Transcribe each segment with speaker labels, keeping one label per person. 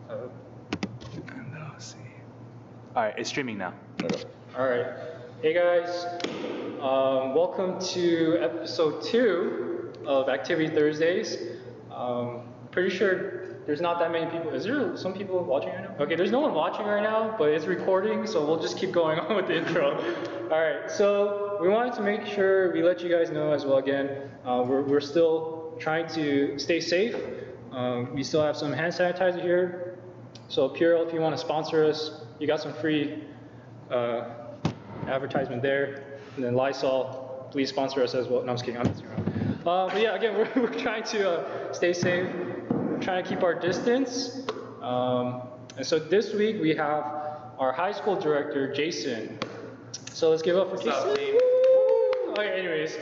Speaker 1: And then I'll see. All right, it's streaming now.
Speaker 2: All right. Hey guys, welcome to episode 2 of Activity Thursdays. Pretty sure there's not that many people. Is there some people watching right now? Okay, there's no one watching right now, but it's recording, so we'll just keep going on with the intro. All right, so we wanted to make sure we let you guys know as well again, we're still trying to stay safe. We still have some hand sanitizer here. So Purell, if you want to sponsor us, you got some free advertisement there. And then Lysol, please sponsor us as well. No, I'm just kidding. I'm just kidding. But yeah, again, we're trying to stay safe. We're trying to keep our distance. And so this week we have our high school director, Jason. So let's give it up for Jason. Okay, anyways,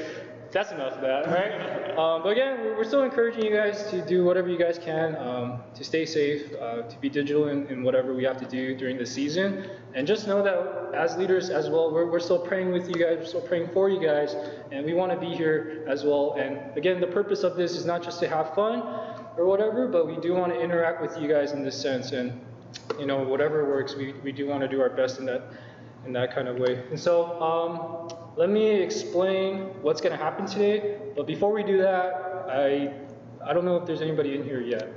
Speaker 2: that's enough of that, right? But again, we're still encouraging you guys to do whatever you guys can to stay safe, to be digital in whatever we have to do during the season. And just know that as leaders as well, we're still praying with you guys, we're still praying for you guys, and we want to be here as well. And again, the purpose of this is not just to have fun or whatever, but we do want to interact with you guys in this sense. And you know, whatever works, we do want to do our best in that kind of way. And so let me explain what's going to happen today. But before we do that, I don't know if there's anybody in here yet.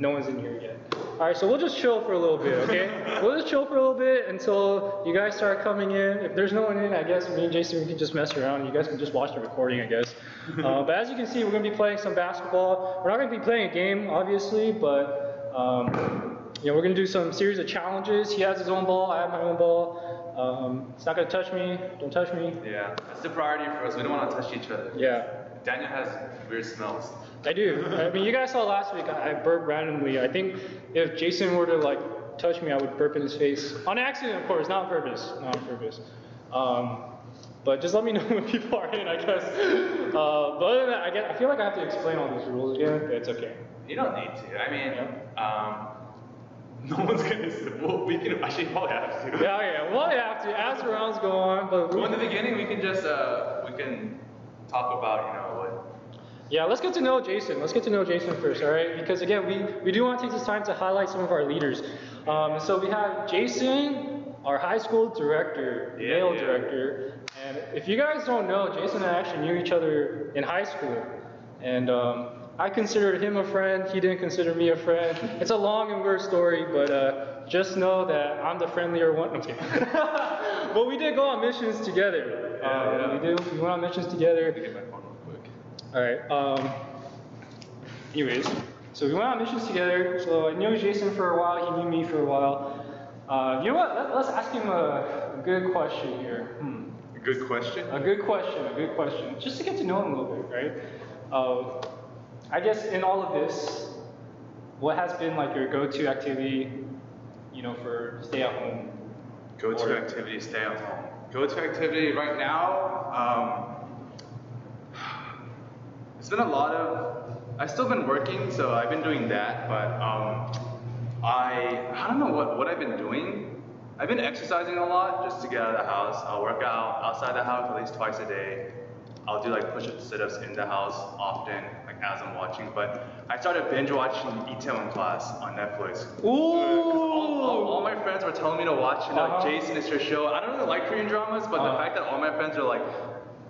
Speaker 2: No one's in here yet. All right, so we'll just chill for a little bit, okay? We'll just chill for a little bit until you guys start coming in. If there's no one in, I guess me and Jason, we can just mess around. You guys can just watch the recording, I guess. But as you can see, we're going to be playing some basketball. We're not going to be playing a game, obviously, but you know, we're going to do some series of challenges. He has his own ball, I have my own ball. It's not going to touch me, don't touch me.
Speaker 1: Yeah, that's the priority for us. We don't want to touch each other.
Speaker 2: Yeah.
Speaker 1: Daniel has weird smells.
Speaker 2: I do. I mean, you guys saw last week, I burped randomly. I think if Jason were to like touch me, I would burp in his face. On accident, of course, not on purpose. Not on purpose. But just let me know when people are in, I guess. But other than that, I feel like I have to explain all these rules again, but it's okay.
Speaker 1: You don't need to. I mean, no one's gonna say, well, we can actually probably have to.
Speaker 2: Yeah, we'll have to as rounds go on. But
Speaker 1: in the beginning, we can just, we can talk about, you know, what.
Speaker 2: Yeah, let's get to know Jason. Let's get to know Jason first, all right? Because again, we do want to take this time to highlight some of our leaders. So we have Jason, our high school director, male director. And if you guys don't know, Jason and I actually knew each other in high school. And I considered him a friend, he didn't consider me a friend. It's a long and weird story, but just know that I'm the friendlier one. No, I'm kidding. But we did go on missions together. We went on missions together.
Speaker 1: Let me get my phone real quick.
Speaker 2: Alright, anyways, so we went on missions together. So I knew Jason for a while, he knew me for a while. You know what, let's ask him a good question here.
Speaker 1: A good question?
Speaker 2: A good question. Just to get to know him a little bit, right? I guess in all of this, what has been like your go-to activity, you know, for stay at home?
Speaker 1: Go-to activity, stay at home. Go-to activity right now, it's been a lot of, I've still been working, so I've been doing that, but I don't know what I've been doing. I've been exercising a lot just to get out of the house. I'll work out outside the house at least twice a day. I'll do like push-ups, sit-ups in the house often, like as I'm watching. But I started binge watching Itaewon Class on Netflix.
Speaker 2: Ooh!
Speaker 1: All my friends were telling me to watch, you know, Jason, it's your show. I don't really like Korean dramas, but the fact that all my friends are like,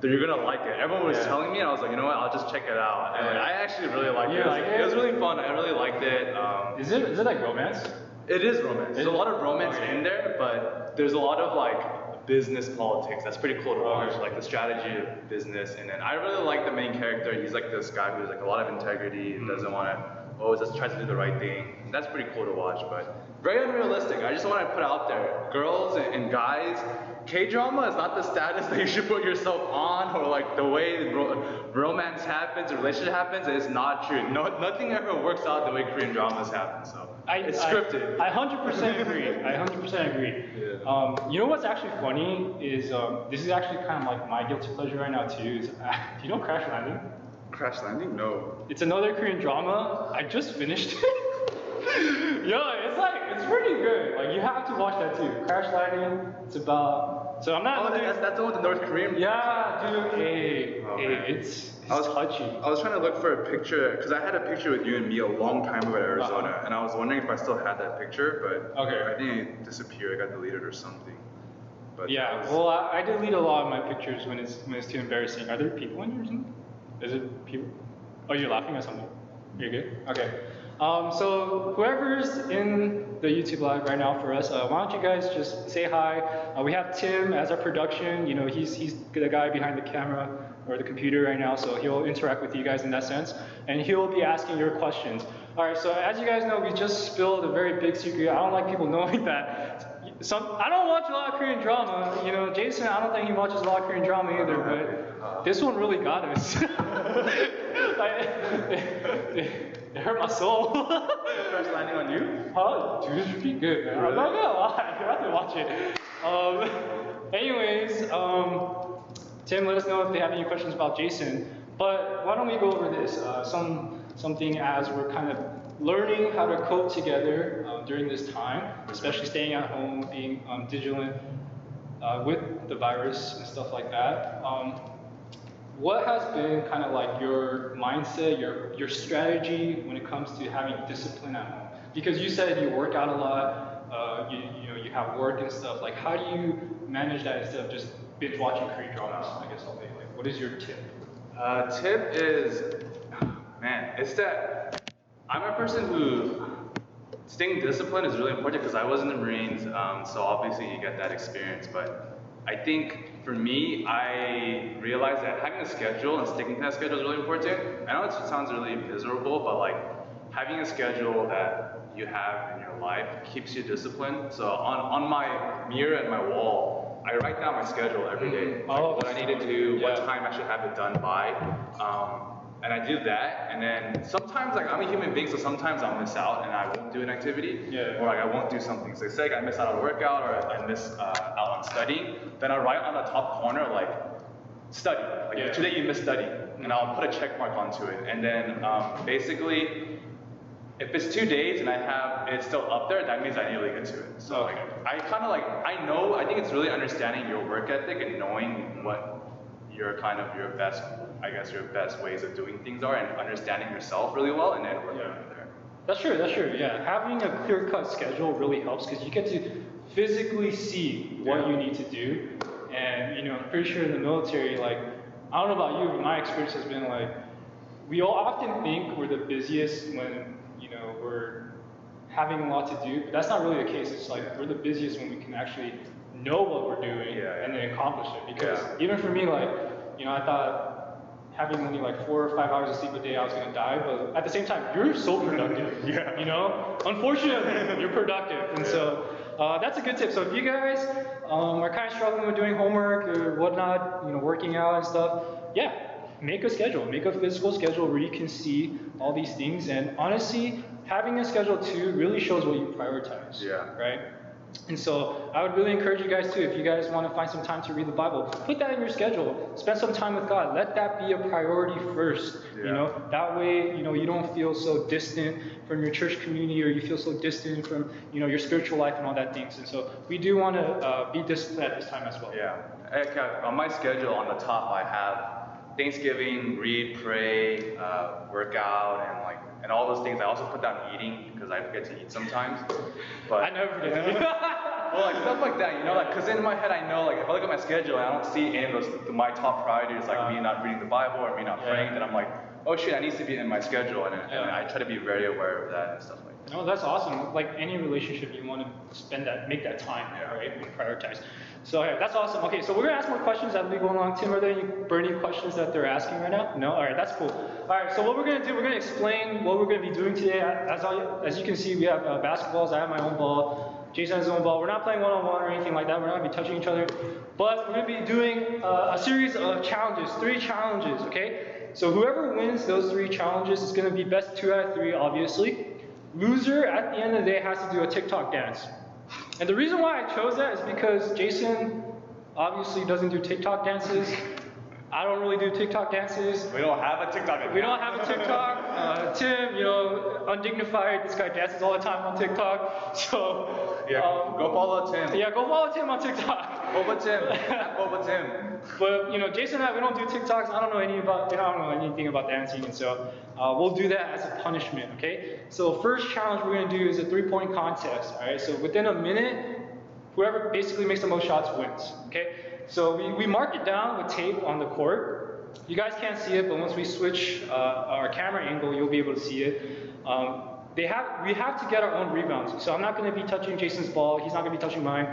Speaker 1: you're gonna like it. Everyone was telling me, and I was like, you know what, I'll just check it out. And I actually really liked it. It was really fun. I really liked it.
Speaker 2: Is it like romance?
Speaker 1: It is romance. There's a lot of romance in there, but there's a lot of like business politics. That's pretty cool to watch, like the strategy of business. And then I really like the main character. He's like this guy who's like a lot of integrity and doesn't want to always just tries to do the right thing. That's pretty cool to watch, but very unrealistic. I just want to put out there, girls and guys, K-drama is not the status that you should put yourself on, or like the way romance happens, or relationship happens. It's not true. Nothing ever works out the way Korean dramas happen. So it's scripted.
Speaker 2: I 100% agree. I 100% agree.
Speaker 1: Yeah.
Speaker 2: You know what's actually funny is this is actually kind of like my guilty pleasure right now too. Is do you know Crash Landing?
Speaker 1: Crash Landing? No.
Speaker 2: It's another Korean drama. I just finished it. Yo, it's pretty good. Like you have to watch that too. Crash Landing. It's about. So I'm not.
Speaker 1: Oh, that's the one with the North Korean.
Speaker 2: Yeah, dude. It's
Speaker 1: I was
Speaker 2: touchy.
Speaker 1: I was trying to look for a picture because I had a picture with you and me a long time ago at Arizona, and I was wondering if I still had that picture, but I think it disappeared. I got deleted or something. But
Speaker 2: Yeah, well, I delete a lot of my pictures when it's too embarrassing. Are there people in here or something? Is it people? Oh, you're laughing at something. You're good? Okay. So whoever's in the YouTube live right now for us, why don't you guys just say hi? We have Tim as our production. You know, he's the guy behind the camera or the computer right now, so he'll interact with you guys in that sense, and he'll be asking your questions. All right. So as you guys know, we just spilled a very big secret. I don't like people knowing that. I don't watch a lot of Korean drama. You know, Jason, I don't think he watches a lot of Korean drama either, but this one really got us. It hurt my soul.
Speaker 1: Crash Landing on You?
Speaker 2: Huh? Dude, it's pretty good, man. I'm not gonna lie. You have to watch it. Anyways, Tim, let us know if they have any questions about Jason. But why don't we go over this? Something as we're kind of learning how to cope together during this time, especially staying at home, being vigilant with the virus and stuff like that. What has been kind of like your mindset, your strategy when it comes to having discipline at home? Because you said you work out a lot, you have work and stuff. Like, how do you manage that instead of just binge watching Korean dramas? I guess all day. Like, what is your tip?
Speaker 1: Tip is, man, it's that I'm a person who staying disciplined is really important because I was in the Marines, so obviously you get that experience. But I think for me, I realized that having a schedule and sticking to that schedule is really important. I know it sounds really miserable, but like having a schedule that you have in your life keeps you disciplined. So on my mirror and my wall, I write down my schedule every day, like what I need to do, what time I should have it done by. And I do that, and then sometimes, like, I'm a human being, so sometimes I'll miss out and I won't do an activity, or like I won't do something. So say like, I miss out on a workout or I miss out on studying, then I'll write on the top corner like study. Like today you missed study, and I'll put a check mark onto it. And then basically, if it's 2 days and it's still up there, that means I need to really get to it. So like I kind of like I think it's really understanding your work ethic and knowing what your best ways of doing things are, and understanding yourself really well, and then working from there.
Speaker 2: That's true. Yeah, having a clear-cut schedule really helps because you get to physically see what you need to do. And you know, I'm pretty sure in the military, like, I don't know about you, but my experience has been like, we all often think we're the busiest when we're having a lot to do, but that's not really the case. It's like we're the busiest when we can actually know what we're doing and then accomplish it. Because even for me, like, I thought having only like 4 or 5 hours of sleep a day, I was gonna die. But at the same time, you're so productive. Unfortunately, you're productive, and so that's a good tip. So if you guys are kind of struggling with doing homework or whatnot, working out and stuff, make a schedule, make a physical schedule where you can see all these things. And honestly, having a schedule too really shows what you prioritize. Right. And so I would really encourage you guys too, if you guys want to find some time to read the Bible, put that in your schedule. Spend some time with God. Let that be a priority first. That way, you don't feel so distant from your church community, or you feel so distant from, your spiritual life and all that things. And so we do want to be disciplined at this time as well.
Speaker 1: On my schedule on the top, I have Thanksgiving, read, pray, work out, and all those things. I also put down eating because I forget to eat sometimes. But
Speaker 2: I never forget.
Speaker 1: Well, like stuff like that, because in my head I know, like if I look at my schedule and I don't see any of those my top priorities, like me not reading the Bible or me not praying, then I'm like, oh shit, I need to be in my schedule, and I try to be very aware of that and stuff like that.
Speaker 2: No, that's awesome. Like any relationship, you want to make that time, right, and prioritize. So that's awesome. Okay, so we're gonna ask more questions as we go along. Tim, are there any burning questions that they're asking right now? No? All right, that's cool. All right, so what we're gonna do, we're gonna explain what we're gonna be doing today. As you can see, we have basketballs. I have my own ball. Jason has his own ball. We're not playing one-on-one or anything like that. We're not gonna be touching each other. But we're gonna be doing a series of challenges, 3 challenges, okay? So whoever wins those 3 challenges is gonna be best 2 out of 3, obviously. Loser, at the end of the day, has to do a TikTok dance. And the reason why I chose that is because Jason obviously doesn't do TikTok dances. I don't really do TikTok dances.
Speaker 1: We don't have a TikTok account.
Speaker 2: We don't have a TikTok. Tim, undignified, this guy dances all the time on TikTok. So
Speaker 1: go follow Tim.
Speaker 2: Yeah, go follow Tim on TikTok.
Speaker 1: Boba Tim. Boba Tim.
Speaker 2: But you know, Jason and I, we don't do TikToks. I don't know anything about dancing, and so we'll do that as a punishment. Okay. So first challenge we're gonna do is a 3-point contest. All right. So within a minute, whoever basically makes the most shots wins. Okay. So we mark it down with tape on the court. You guys can't see it, but once we switch our camera angle, you'll be able to see it. We have to get our own rebounds. So I'm not going to be touching Jason's ball. He's not going to be touching mine.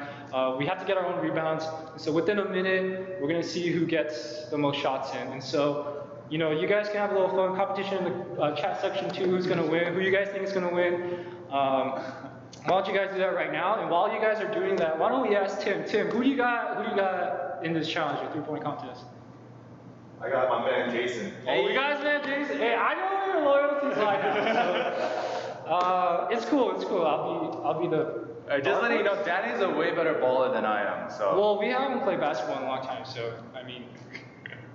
Speaker 2: We have to get our own rebounds. So within a minute, we're going to see who gets the most shots in. And so, you know, you guys can have a little fun competition in the chat section too. Who's going to win? Who you guys think is going to win? Why don't you guys do that right now? And while you guys are doing that, why don't we ask Tim? Tim, who do you got in this challenge, your 3-point contest?
Speaker 3: I got my man Jason.
Speaker 2: Oh, you guys, man, Jason. Hey, I know where your loyalties lie now. So, it's cool. I'll be the.
Speaker 1: Just letting you know, Danny's a way better baller than I am. So.
Speaker 2: Well, we haven't played basketball in a long time, so I mean.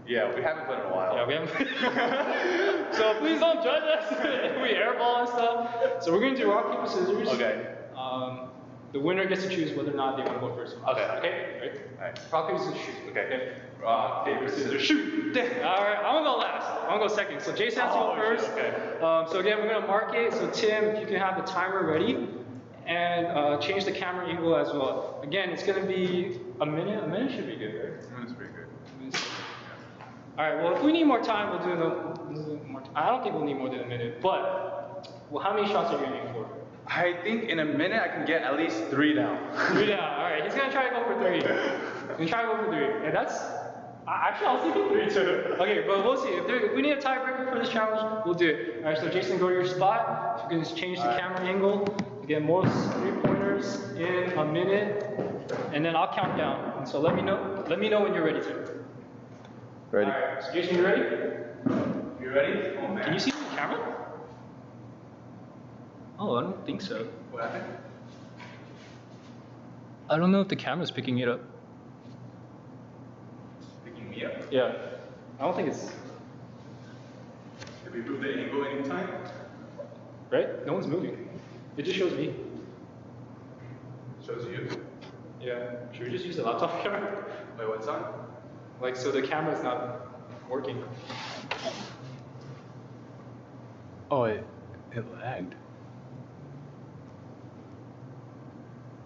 Speaker 1: Yeah, we haven't played in a while.
Speaker 2: Yeah, we haven't. So please don't judge us if we airball and stuff. So we're gonna do rock paper scissors.
Speaker 1: Okay.
Speaker 2: The winner gets to choose whether or not they want to go first.
Speaker 1: Okay.
Speaker 2: Okay. Right. Rock paper scissors shoot.
Speaker 1: Okay. Rock paper scissors shoot.
Speaker 2: All right. I'm gonna go last. I'm gonna go second. So Jason has to go first.
Speaker 1: Okay.
Speaker 2: So again, we're gonna mark it. So Tim, if you can have the timer ready, and change the camera angle as well. Again, it's gonna be a minute. A minute should be good, right?
Speaker 1: That's pretty good.
Speaker 2: All right. Well, if we need more time, we'll do more time. I don't think we'll need more than a minute. But well, how many shots are you aiming for?
Speaker 1: I think in a minute I can get at least 3 down.
Speaker 2: 3 down. All right. He's gonna try to go for 3. He's gonna try to go for 3, and that's. Actually, I was thinking 3 too. Okay, but we'll see. If we need a tiebreaker for this challenge, we'll do it. All right. So Jason, go to your spot. You can just change the camera angle to get more 3-pointers in a minute, and then I'll count down. And so let me know when you're ready to.
Speaker 3: Ready?
Speaker 2: All right. So Jason, you ready?
Speaker 1: You ready? Oh man.
Speaker 2: Can you see the camera? Oh, I don't think so.
Speaker 1: What happened?
Speaker 2: I don't know if the camera's picking it up.
Speaker 1: Picking me up?
Speaker 2: Yeah. I don't think it's.
Speaker 1: Did we move the angle anytime?
Speaker 2: Right? No one's moving. It just shows me.
Speaker 1: Shows you.
Speaker 2: Yeah. Should we just use the laptop camera?
Speaker 1: Wait, what's on?
Speaker 2: Like, so the camera's not working.
Speaker 1: Oh, it lagged.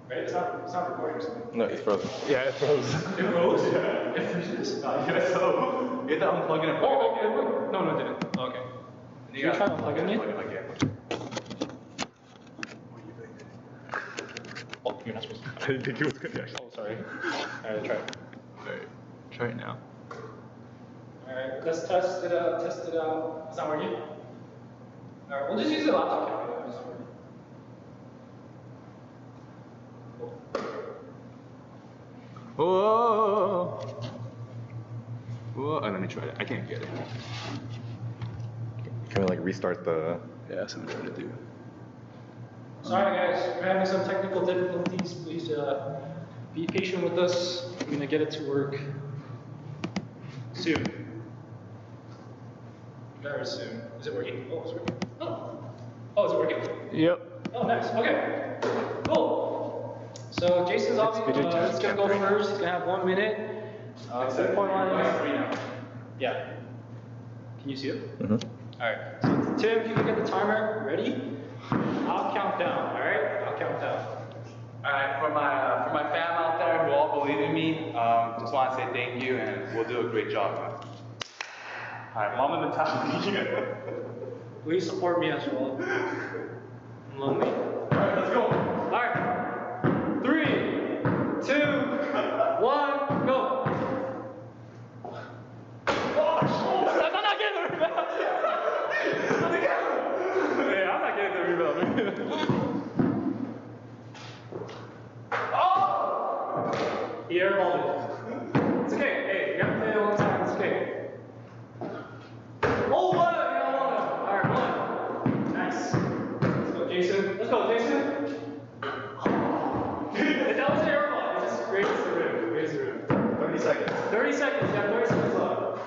Speaker 2: Right? It's not recording or something.
Speaker 3: No, it's frozen.
Speaker 1: Yeah, it froze.
Speaker 2: It froze? Yeah. It freezes?
Speaker 1: Yeah, so you have to unplug it and plug
Speaker 2: Oh,
Speaker 1: it
Speaker 2: okay. No, it didn't. Oh, okay.
Speaker 1: in.
Speaker 2: You try to unplug it in?
Speaker 1: Plug it back in.
Speaker 2: Oh, you're not supposed to.
Speaker 1: I didn't think it was good actually.
Speaker 2: Oh, sorry. Alright, try it.
Speaker 1: Alright, try it now.
Speaker 2: Alright, let's test it out, It's not working? Alright, we'll just use the laptop camera.
Speaker 1: Whoa! Whoa! Oh, let me try it. I can't get it.
Speaker 3: Can we like restart the?
Speaker 1: Yeah, that's what I'm trying to do.
Speaker 2: Sorry guys, we're having some technical difficulties. Please be patient with us. I'm gonna get it to work soon. Very soon. Is it working? Oh, it's working. Oh, is it working?
Speaker 1: Yep.
Speaker 2: Oh, nice. Okay. Cool. So Jason's obviously gonna go first. He's gonna have 1 minute. 3-point line. 3 now. Yeah. Can you see it?
Speaker 3: Mm-hmm.
Speaker 2: All right. So Tim, if you look at the timer, ready? I'll count down. All right. I'll count down.
Speaker 1: All right, for my fam out there who all believe in me, just want to say thank you, and we'll do a great job. All right, mom and the top.
Speaker 2: Please support me as well. I'm lonely.
Speaker 1: All right, let's go.
Speaker 2: All right. 3, 2, 1, go. I'm not getting the rebound. Yeah, I'm not getting the rebound. Oh! He airballed it. It's okay. Hey, you have to play it one time. It's okay. Oh, one! You got one. All right, 1. Nice. Let's go, Jason. Let's go, Jason. That was airball. It just grazed the rim.
Speaker 1: 30 seconds.
Speaker 2: 30 seconds. You got 30 seconds left.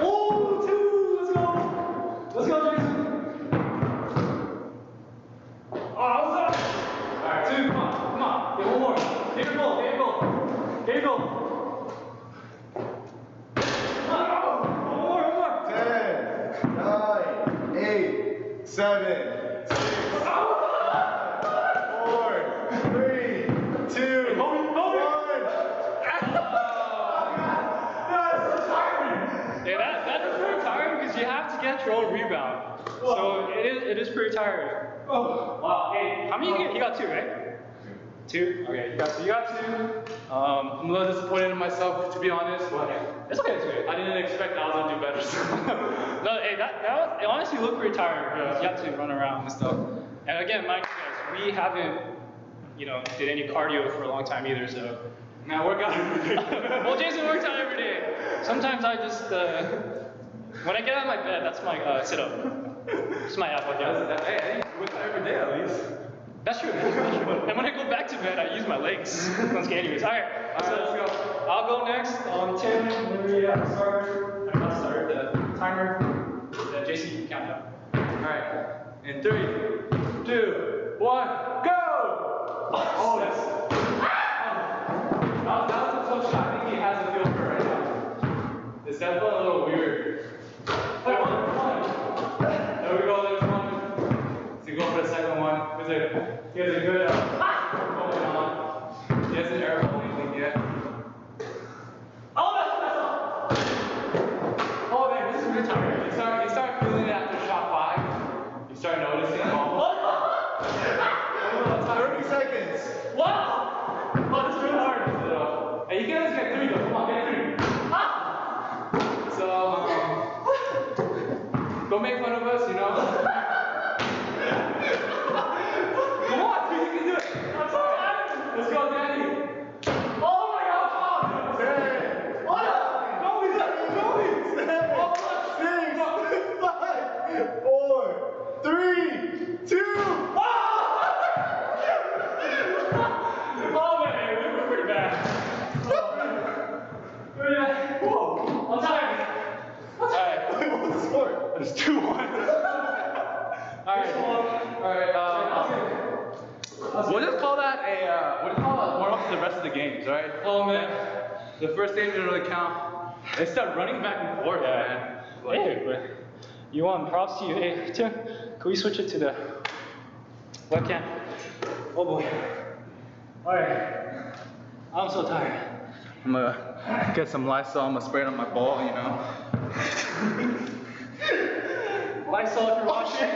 Speaker 2: Oh, 2. Let's go. Let's go, Jason. Oh, what's up? All right, 2. Come on. Get one more. Get your ball. tired. Oh, wow. Hey, how many you get? You got 2, right? 2? Okay, you got 2.
Speaker 1: I'm a little disappointed in myself, to be honest, but
Speaker 2: It's okay, it's okay.
Speaker 1: I didn't expect I was gonna do better. So.
Speaker 2: No, hey, that was, it honestly looked pretty tired. You have to run around and stuff. And again, mind you guys, we haven't, did any cardio for a long time either, so.
Speaker 1: Man, work out every day.
Speaker 2: Well, Jason works out every day. Sometimes I just, when I get out of my bed, that's my sit-up. It's my app workout.
Speaker 1: Hey, you work out every day at least.
Speaker 2: That's true. And when I go back to bed, I use my legs. Anyways, all right, so
Speaker 1: let's go.
Speaker 2: I'll go next. Tim, when we start, I'm gonna start the timer. Then Jason, you can count down.
Speaker 1: All right, in 3, 2, 1, go! Oh, that's. That was a close shot. I think he has a feel for it right now. It's definitely a little weird. Come on. There we go, there's one. So you go for the second one. He has a good going on. He hasn't airballed anything yet. Oh, that's all. Oh man, this is really tired. You start feeling it after shot 5. You start noticing almost. 30 seconds.
Speaker 2: Wow! Oh, this is really hard.
Speaker 1: Hey, you can just get 3 though. Come on, get 3. So, don't make fun of us, Come on, you can do it. I'm sorry. Let's go, Danny. Oh my God! Hey. What? Go, we got it. Go, we. 6, 5, 4, 3, 2.
Speaker 2: Oh man, we were pretty bad. Whoa, I'm tired. Alright.
Speaker 1: Wait, what was the score? It's 2-1. Alright, we'll just call that a warm up to the rest of the games, alright?
Speaker 2: Oh man.
Speaker 1: The first game didn't really count. They start running back and forth, man.
Speaker 2: Hey, but you want props to you. Hey, Tim, can we switch it to the webcam? Oh boy. Alright. I'm so tired.
Speaker 1: I'm gonna get some Lysol, I'm gonna spray it on my ball,
Speaker 2: Lysol if you're watching.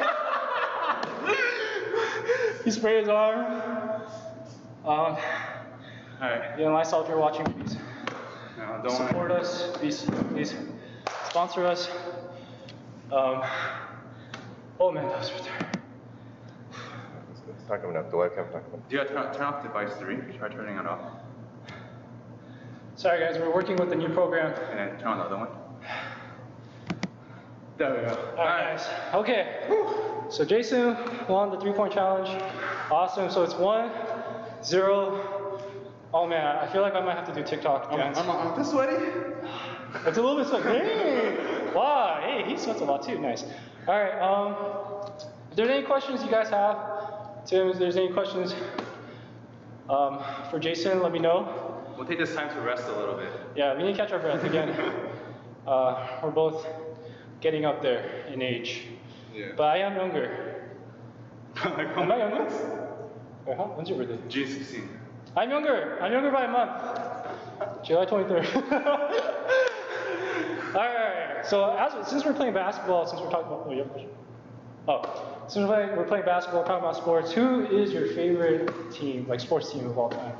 Speaker 2: He sprayed his arm.
Speaker 1: Alright.
Speaker 2: Yeah, Lysol if you're watching, please.
Speaker 1: No, don't
Speaker 2: Support us, please sponsor us. Oh man, that was so tired.
Speaker 3: It's not coming up. The webcam's not coming up.
Speaker 1: Do you gotta turn off device 3? Try turning it off.
Speaker 2: Sorry guys, we're working with the new program.
Speaker 1: And then turn on the other one. There we go.
Speaker 2: Alright guys, okay. So Jason won the 3-point challenge. Awesome, so it's 1-0. Oh man, I feel like I might have to do TikTok dance.
Speaker 1: I'm this sweaty?
Speaker 2: It's a little bit sweaty. Hey! Wow, hey, he sweats a lot too, nice. Alright, if there's any questions you guys have, Tim, if there's any questions for Jason, let me know.
Speaker 1: We'll take this time to rest a little bit.
Speaker 2: Yeah, we need to catch our breath again. We're both getting up there in age.
Speaker 1: Yeah.
Speaker 2: But I am younger. Am I younger? Wait, huh? When's your birthday?
Speaker 1: June 16.
Speaker 2: I'm younger. I'm younger by a month. July 23rd. Alright, so since we're playing basketball, since we're talking about, since we're playing basketball, talking about sports, who is your favorite team, like sports team of all time?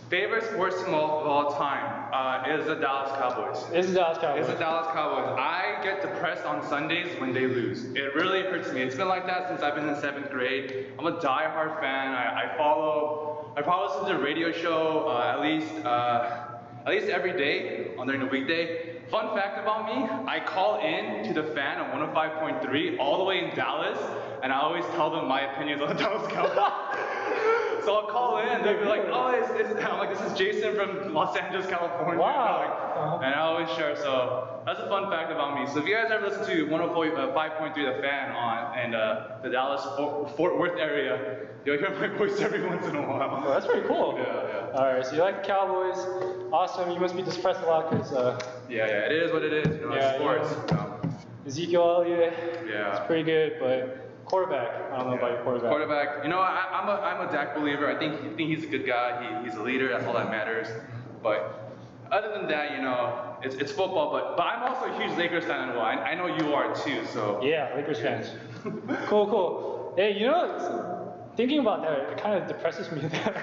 Speaker 1: Favorite sports team of all time is the Dallas Cowboys.
Speaker 2: It's the Dallas Cowboys.
Speaker 1: It's the Dallas Cowboys. I get depressed on Sundays when they lose. It really hurts me. It's been like that since I've been in 7th grade. I'm a die-hard fan. I probably listen to the radio show at least every day during the weekday. Fun fact about me, I call in to the fan on 105.3 all the way in Dallas, and I always tell them my opinions on the Dallas Cowboys. So I'll call in, and they'll be like, oh, I'm like, this is Jason from Los Angeles, California.
Speaker 2: Wow.
Speaker 1: And I always share, so that's a fun fact about me. So if you guys ever listen to 105.3 The Fan in the Dallas Fort Worth area, you'll hear my voice every once in a while.
Speaker 2: Oh, that's pretty cool.
Speaker 1: Yeah.
Speaker 2: Alright, so you like the Cowboys. Awesome, you must be depressed a lot because
Speaker 1: Yeah, it is what it is, it's sports.
Speaker 2: Ezekiel Elliott,
Speaker 1: Yeah.
Speaker 2: it's pretty good, but quarterback, I don't know about your quarterback.
Speaker 1: Quarterback, I'm a Dak believer. I think he's a good guy. He's a leader. That's all that matters. But other than that, it's football. But I'm also a huge Lakers fan as well. I know you are too. So
Speaker 2: Yeah, Lakers fans. Cool. Hey, thinking about that, it kind of depresses me that,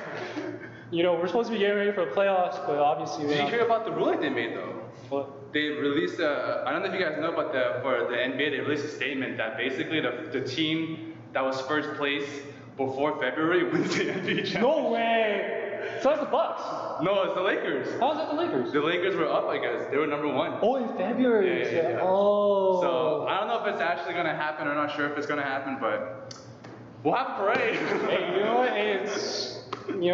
Speaker 2: we're supposed to be getting ready for the playoffs, but obviously
Speaker 1: Did you hear about the ruling they made though?
Speaker 2: What?
Speaker 1: They released I don't know if you guys know, but for the NBA, they released a statement that basically the team that was first place before February wins the NBA championship.
Speaker 2: No way! So that's the Bucks.
Speaker 1: No, it's the Lakers.
Speaker 2: How is that the Lakers?
Speaker 1: The Lakers were up, I guess. They were number 1.
Speaker 2: Oh, in February.
Speaker 1: Yeah.
Speaker 2: Oh.
Speaker 1: So I don't know if it's actually gonna happen. I'm not sure if it's gonna happen, but we'll have a parade.
Speaker 2: Hey, you know what? Hey, it's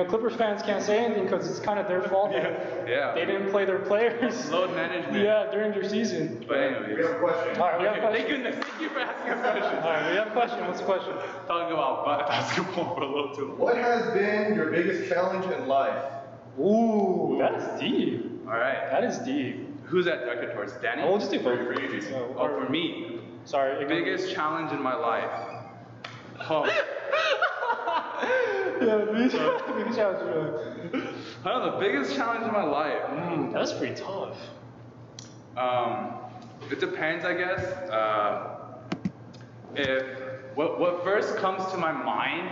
Speaker 2: Clippers fans can't say anything because it's kind of their fault.
Speaker 1: Yeah.
Speaker 2: They didn't play their players.
Speaker 1: Load management.
Speaker 2: Yeah, during their season.
Speaker 1: But anyways.
Speaker 3: We have a question.
Speaker 2: All right, we have a question.
Speaker 1: Thank goodness. Thank you for asking us questions.
Speaker 2: All right, we have a question. What's the question?
Speaker 1: Talking about basketball for a little too long.
Speaker 3: What has been your biggest challenge in life?
Speaker 2: Ooh, that is deep.
Speaker 1: All right.
Speaker 2: That is deep.
Speaker 1: Who's that directed towards? Danny?
Speaker 2: Oh, we'll just do both.
Speaker 1: For you, Jason.
Speaker 2: So,
Speaker 1: Oh, for me.
Speaker 2: Sorry.
Speaker 1: Biggest challenge in my life. Oh.
Speaker 2: Yeah, biggest challenge.
Speaker 1: I don't know, the biggest challenge in my life.
Speaker 2: That's pretty tough.
Speaker 1: It depends, I guess. If what first comes to my mind,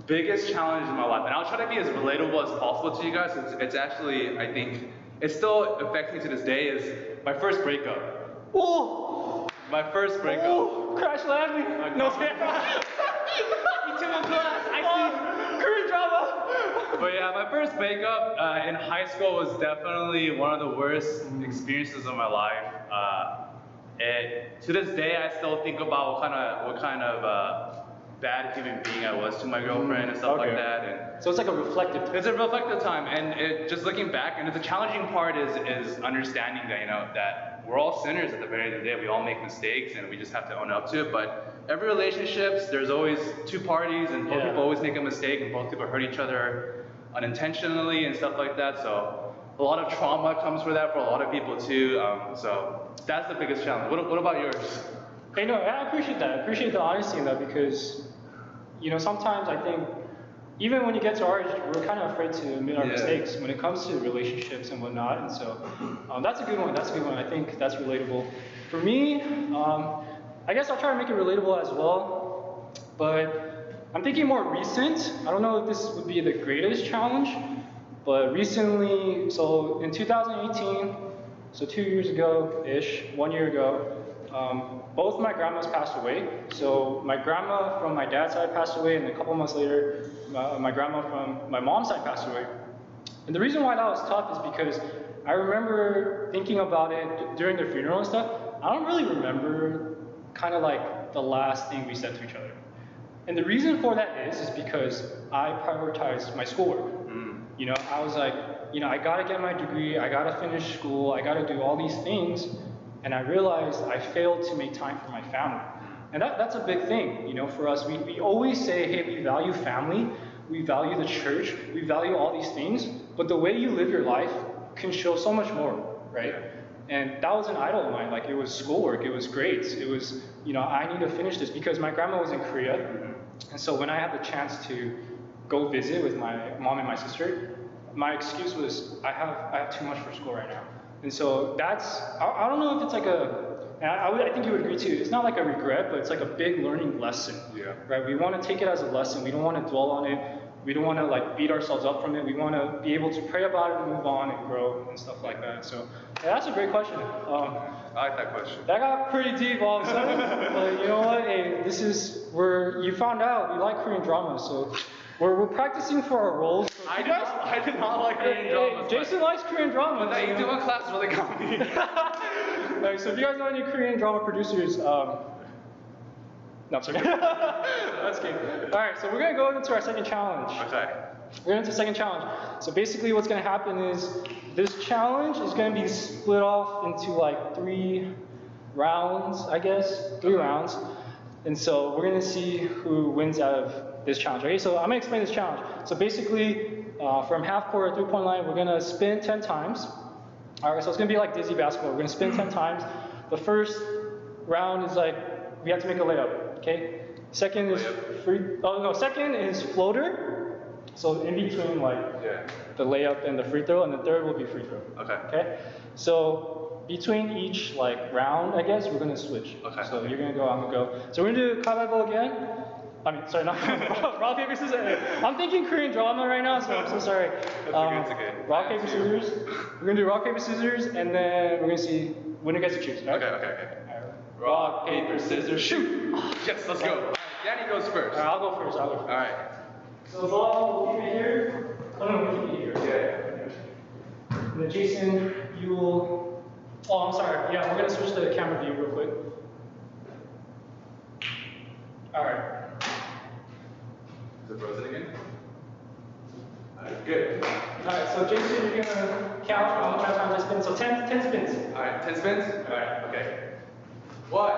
Speaker 1: biggest challenge in my life, and I'll try to be as relatable as possible to you guys. It's actually, I think, it still affects me to this day. Is my first breakup.
Speaker 2: Oh.
Speaker 1: My first breakup.
Speaker 2: Oh, crash landing. No scare. You took my class. I see. Korean drama.
Speaker 1: But yeah, my first breakup in high school was definitely one of the worst experiences of my life. To this day, I still think about what kind of bad human being I was to my girlfriend and stuff like that. And
Speaker 2: So it's like a reflective time.
Speaker 1: it's a reflective time, and just looking back, and the challenging part is understanding that that we're all sinners at the very end of the day. We all make mistakes, and we just have to own up to it. But every relationship, there's always two parties, and both people always make a mistake, and both people hurt each other unintentionally and stuff like that. So a lot of trauma comes for that for a lot of people too. So that's the biggest challenge. What about yours?
Speaker 2: Hey, no, I appreciate that. I appreciate the honesty in that because, sometimes I think even when you get to our age, we're kind of afraid to admit our mistakes when it comes to relationships and whatnot. And so that's a good one. That's a good one. I think that's relatable. For me, I guess I'll try to make it relatable as well. But I'm thinking more recent. I don't know if this would be the greatest challenge, but recently, so in 2018, so 2 years ago-ish, 1 year ago, both my grandmas passed away. So my grandma from my dad's side passed away, and a couple months later, my grandma from my mom's side passed away. And the reason why that was tough is because I remember thinking about it during the funeral and stuff. I don't really remember kind of like the last thing we said to each other. And the reason for that is because I prioritized my schoolwork. I was like, I gotta get my degree, I gotta finish school, I gotta do all these things. And I realized I failed to make time for my family. And that's a big thing, for us. We always say, hey, we value family, we value the church, we value all these things, but the way you live your life can show so much more, right? And that was an idol of mine. Like, it was schoolwork, it was grades, it was, I need to finish this because my grandma was in Korea. And so when I had the chance to go visit with my mom and my sister, my excuse was, I have too much for school right now. And so I don't know if it's like I think you would agree too, it's not like a regret, but it's like a big learning lesson, right? We want to take it as a lesson. We don't want to dwell on it. We don't want to like beat ourselves up from it. We want to be able to pray about it and move on and grow and stuff like that. So that's a great question.
Speaker 1: I like that question.
Speaker 2: That got pretty deep all of a sudden, but you know what? Hey, this is where you found out we like Korean drama, so we're practicing for our roles.
Speaker 1: I did not like Korean dramas.
Speaker 2: Jason likes Korean drama.
Speaker 1: That you do in class really got me.
Speaker 2: Right, so if you guys know any Korean drama producers, no, I'm sorry. That's kidding. All right, so we're gonna go into our second challenge.
Speaker 1: Okay.
Speaker 2: We're going into the second challenge. So basically what's gonna happen is this challenge is gonna be split off into like 3 rounds, I guess, 3 rounds. And so we're gonna see who wins out of this challenge. Okay, so I'm gonna explain this challenge. So basically, from half court or 3-point line, we're gonna spin 10 times. All right, so it's gonna be like Disney basketball. We're gonna spin 10 times. The first round is like, we have to make a layup, okay? Second is second is floater. So in between like the layup and the free throw, and the third will be free throw. Okay? So between each like round, I guess, we're gonna switch.
Speaker 1: Okay.
Speaker 2: So you're gonna go, I'm gonna go. So we're gonna do Kawaii again. I mean, sorry, not rock, paper, scissors. I'm thinking Korean drama right now, so I'm so sorry.
Speaker 1: That's okay.
Speaker 2: Rock, paper, scissors. We're gonna do rock, paper, scissors, and then we're gonna see winner gets to choose. Right?
Speaker 1: Okay.
Speaker 2: Alright. Rock, paper, scissors, shoot.
Speaker 1: Yes, let's go. Alright, Danny goes first.
Speaker 2: Alright, I'll go first.
Speaker 1: Alright.
Speaker 2: So the ball will keep it here. Oh no, we'll keep it here.
Speaker 1: Yeah.
Speaker 2: And then Jason, you will. Oh, I'm sorry. Yeah, we're gonna switch the camera view real quick. Alright.
Speaker 1: Is it frozen again? Alright, good.
Speaker 2: Alright, so Jason, you're gonna count how much time to spin. So 10 spins.
Speaker 1: Alright, 10 spins? Alright, okay. 1,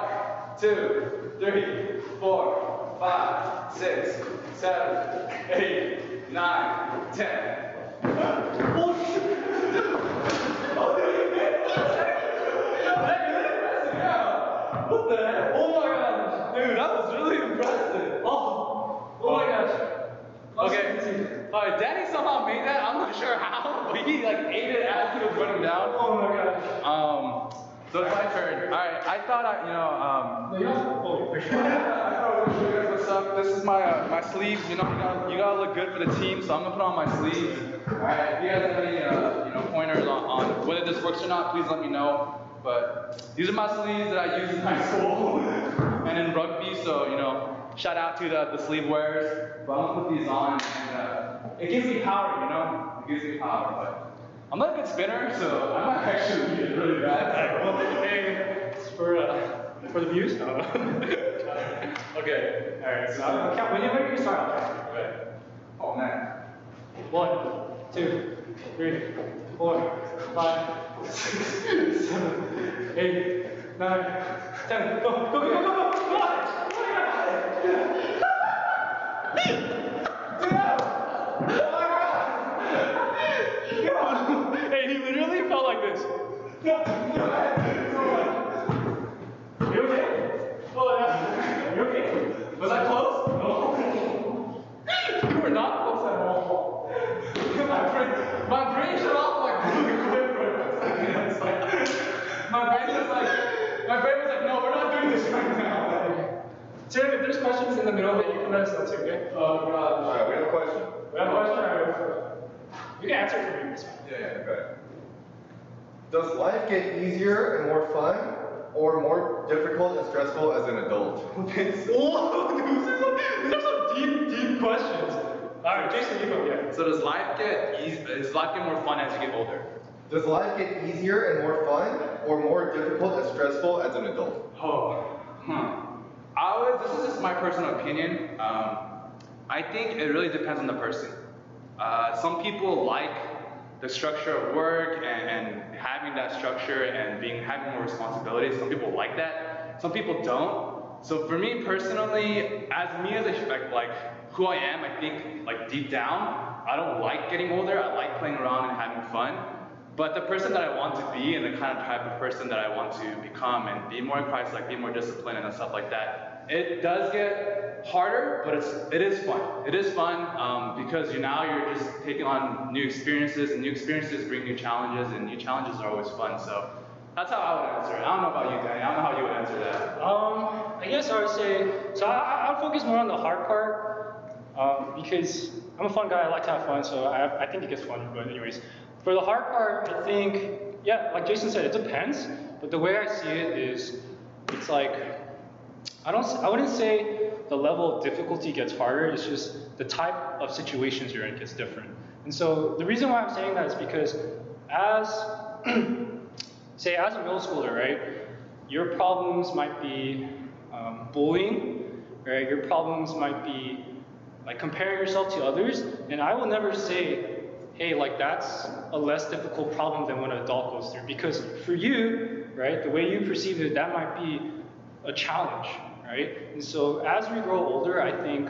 Speaker 1: 2, 3, 4, 5, 6, 7, 8, 9, 10. What the heck? Oh my gosh. Dude, that was really impressive. Oh my gosh. Okay. Alright, Danny somehow made that. I'm not sure how, but he like ate it as he was running down.
Speaker 2: Oh my gosh.
Speaker 1: So it's my turn. Alright, I thought
Speaker 2: No, you don't have to hold it.
Speaker 1: I thought we'd show you guys what's up. This is my my sleeves. You know, you gotta look good for the team, so I'm gonna put on my sleeves. Alright, if you guys have any pointers on whether this works or not, please let me know. But these are my sleeves that I use in high school and in rugby, so shout out to the sleeve wearers. But I'm gonna put these on, and it gives me power, It gives me power, but I'm not a good spinner, so I might actually be really bad.
Speaker 2: Hey, it's for the views?
Speaker 1: Okay.
Speaker 2: Alright, so I'm gonna count. Whenever you start, I'll count.
Speaker 1: Okay. Oh man.
Speaker 2: 1, 2, 3, 4, 5, 6, 7, 8, 9, 10. Go, go, go, go, go, go! Come on! Hey, he literally felt like this. You okay? Oh, yeah. You okay?
Speaker 1: Was I close?
Speaker 2: No. You were not close at all.
Speaker 1: My brain shut off like really quick for a second. It's like, my brain was like, no, we're not doing this right now.
Speaker 2: Tim, if there's questions in the middle, then you can let us know too, okay?
Speaker 1: Oh god.
Speaker 3: Alright, we have a question.
Speaker 2: We have a question? Alright. You can answer for me. It's fine.
Speaker 1: Yeah.
Speaker 3: Okay. Does life get easier and more fun, or more difficult and stressful as an adult?
Speaker 2: Whoa, these are some deep questions. Alright, Jason, you go, yeah.
Speaker 1: So does life get more fun as you get older?
Speaker 3: Does life get easier and more fun, or more difficult and stressful as an adult?
Speaker 1: This is just my personal opinion. I think it really depends on the person. Some people like the structure of work and having that structure and having more responsibilities. Some people like that. Some people don't. So for me personally, as who I am, I think like deep down, I don't like getting older. I like playing around and having fun. But the person that I want to be and the kind of type of person that I want to become and be more Christ-like, be more disciplined and stuff like that, it does get harder, but it is fun. It is fun because now you're just taking on new experiences, and new experiences bring new challenges, and new challenges are always fun. So that's how I would answer it. I don't know about you, Danny. I don't know how you would answer that.
Speaker 2: I guess I would say, so I would focus more on the hard part because I'm a fun guy. I like to have fun, so I think it gets fun. But anyways, for the hard part, I think, yeah, like Jason said, it depends. But the way I see it is, it's like, I wouldn't say the level of difficulty gets harder. It's just the type of situations you're in gets different. And so the reason why I'm saying that is because as a middle schooler, right, your problems might be bullying, right? Your problems might be like comparing yourself to others. And I will never say, hey, like that's a less difficult problem than what an adult goes through. Because for you, right, the way you perceive it, that might be a challenge, right? And so as we grow older, I think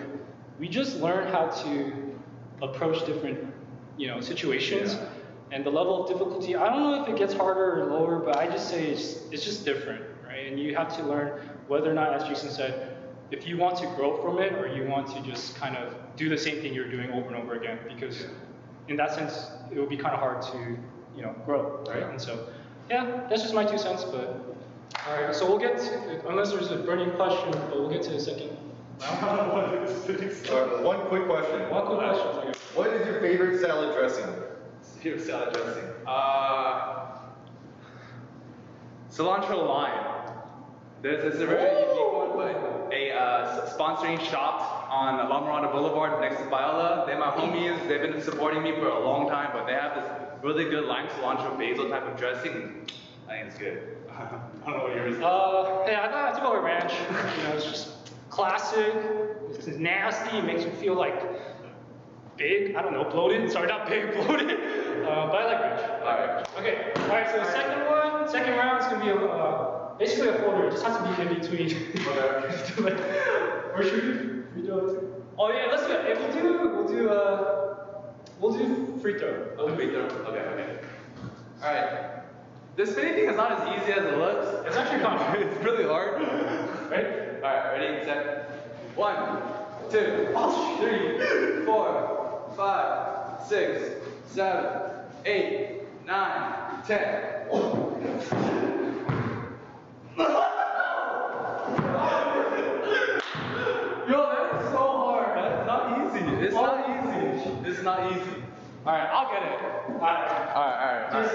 Speaker 2: we just learn how to approach different, situations. Yeah. And the level of difficulty, I don't know if it gets harder or lower, but I just say it's just different, right? And you have to learn whether or not, as Jason said, if you want to grow from it or you want to just kind of do the same thing you're doing over and over again, because in that sense, it would be kind of hard to, grow, right? And so, yeah, that's just my 2 cents, but all right, so we'll get to, unless there's a burning question, but we'll get to the second
Speaker 1: I don't know what it is.
Speaker 3: Alright, one quick question.
Speaker 2: One quick question. Okay.
Speaker 3: What is your favorite salad dressing?
Speaker 1: Here's salad dressing. Cilantro Lime. This is a very unique one, but a sponsoring shop on La Mirada Boulevard next to Viola. They're my homies. They've been supporting me for a long time, but they have this really good lime cilantro basil type of dressing. I think it's good. I don't know what yours is.
Speaker 2: Yeah, I thought I'd go with ranch. You know, it's just classic. It's nasty. It makes you feel like big. I don't know, bloated. Sorry, not big, bloated. But I like ranch.
Speaker 1: Alright.
Speaker 2: Okay. All right. So second round is gonna be basically a folder. It just has to be in between. Or should we do it? Oh yeah, let's do it. If we do, we'll do free throw.
Speaker 1: I'll do free throw. Okay. Alright. This spinning thing is not as easy as it looks.
Speaker 2: It's actually kind of
Speaker 1: It's really hard.
Speaker 2: right.
Speaker 1: Alright, ready, set. 1, 2, 3, 4, 5, 6, 7, 8, 9, 10. Yo, that is so hard. That is not easy. It's not easy. It's not easy.
Speaker 2: All right, I'll get it. All right.
Speaker 1: Alright.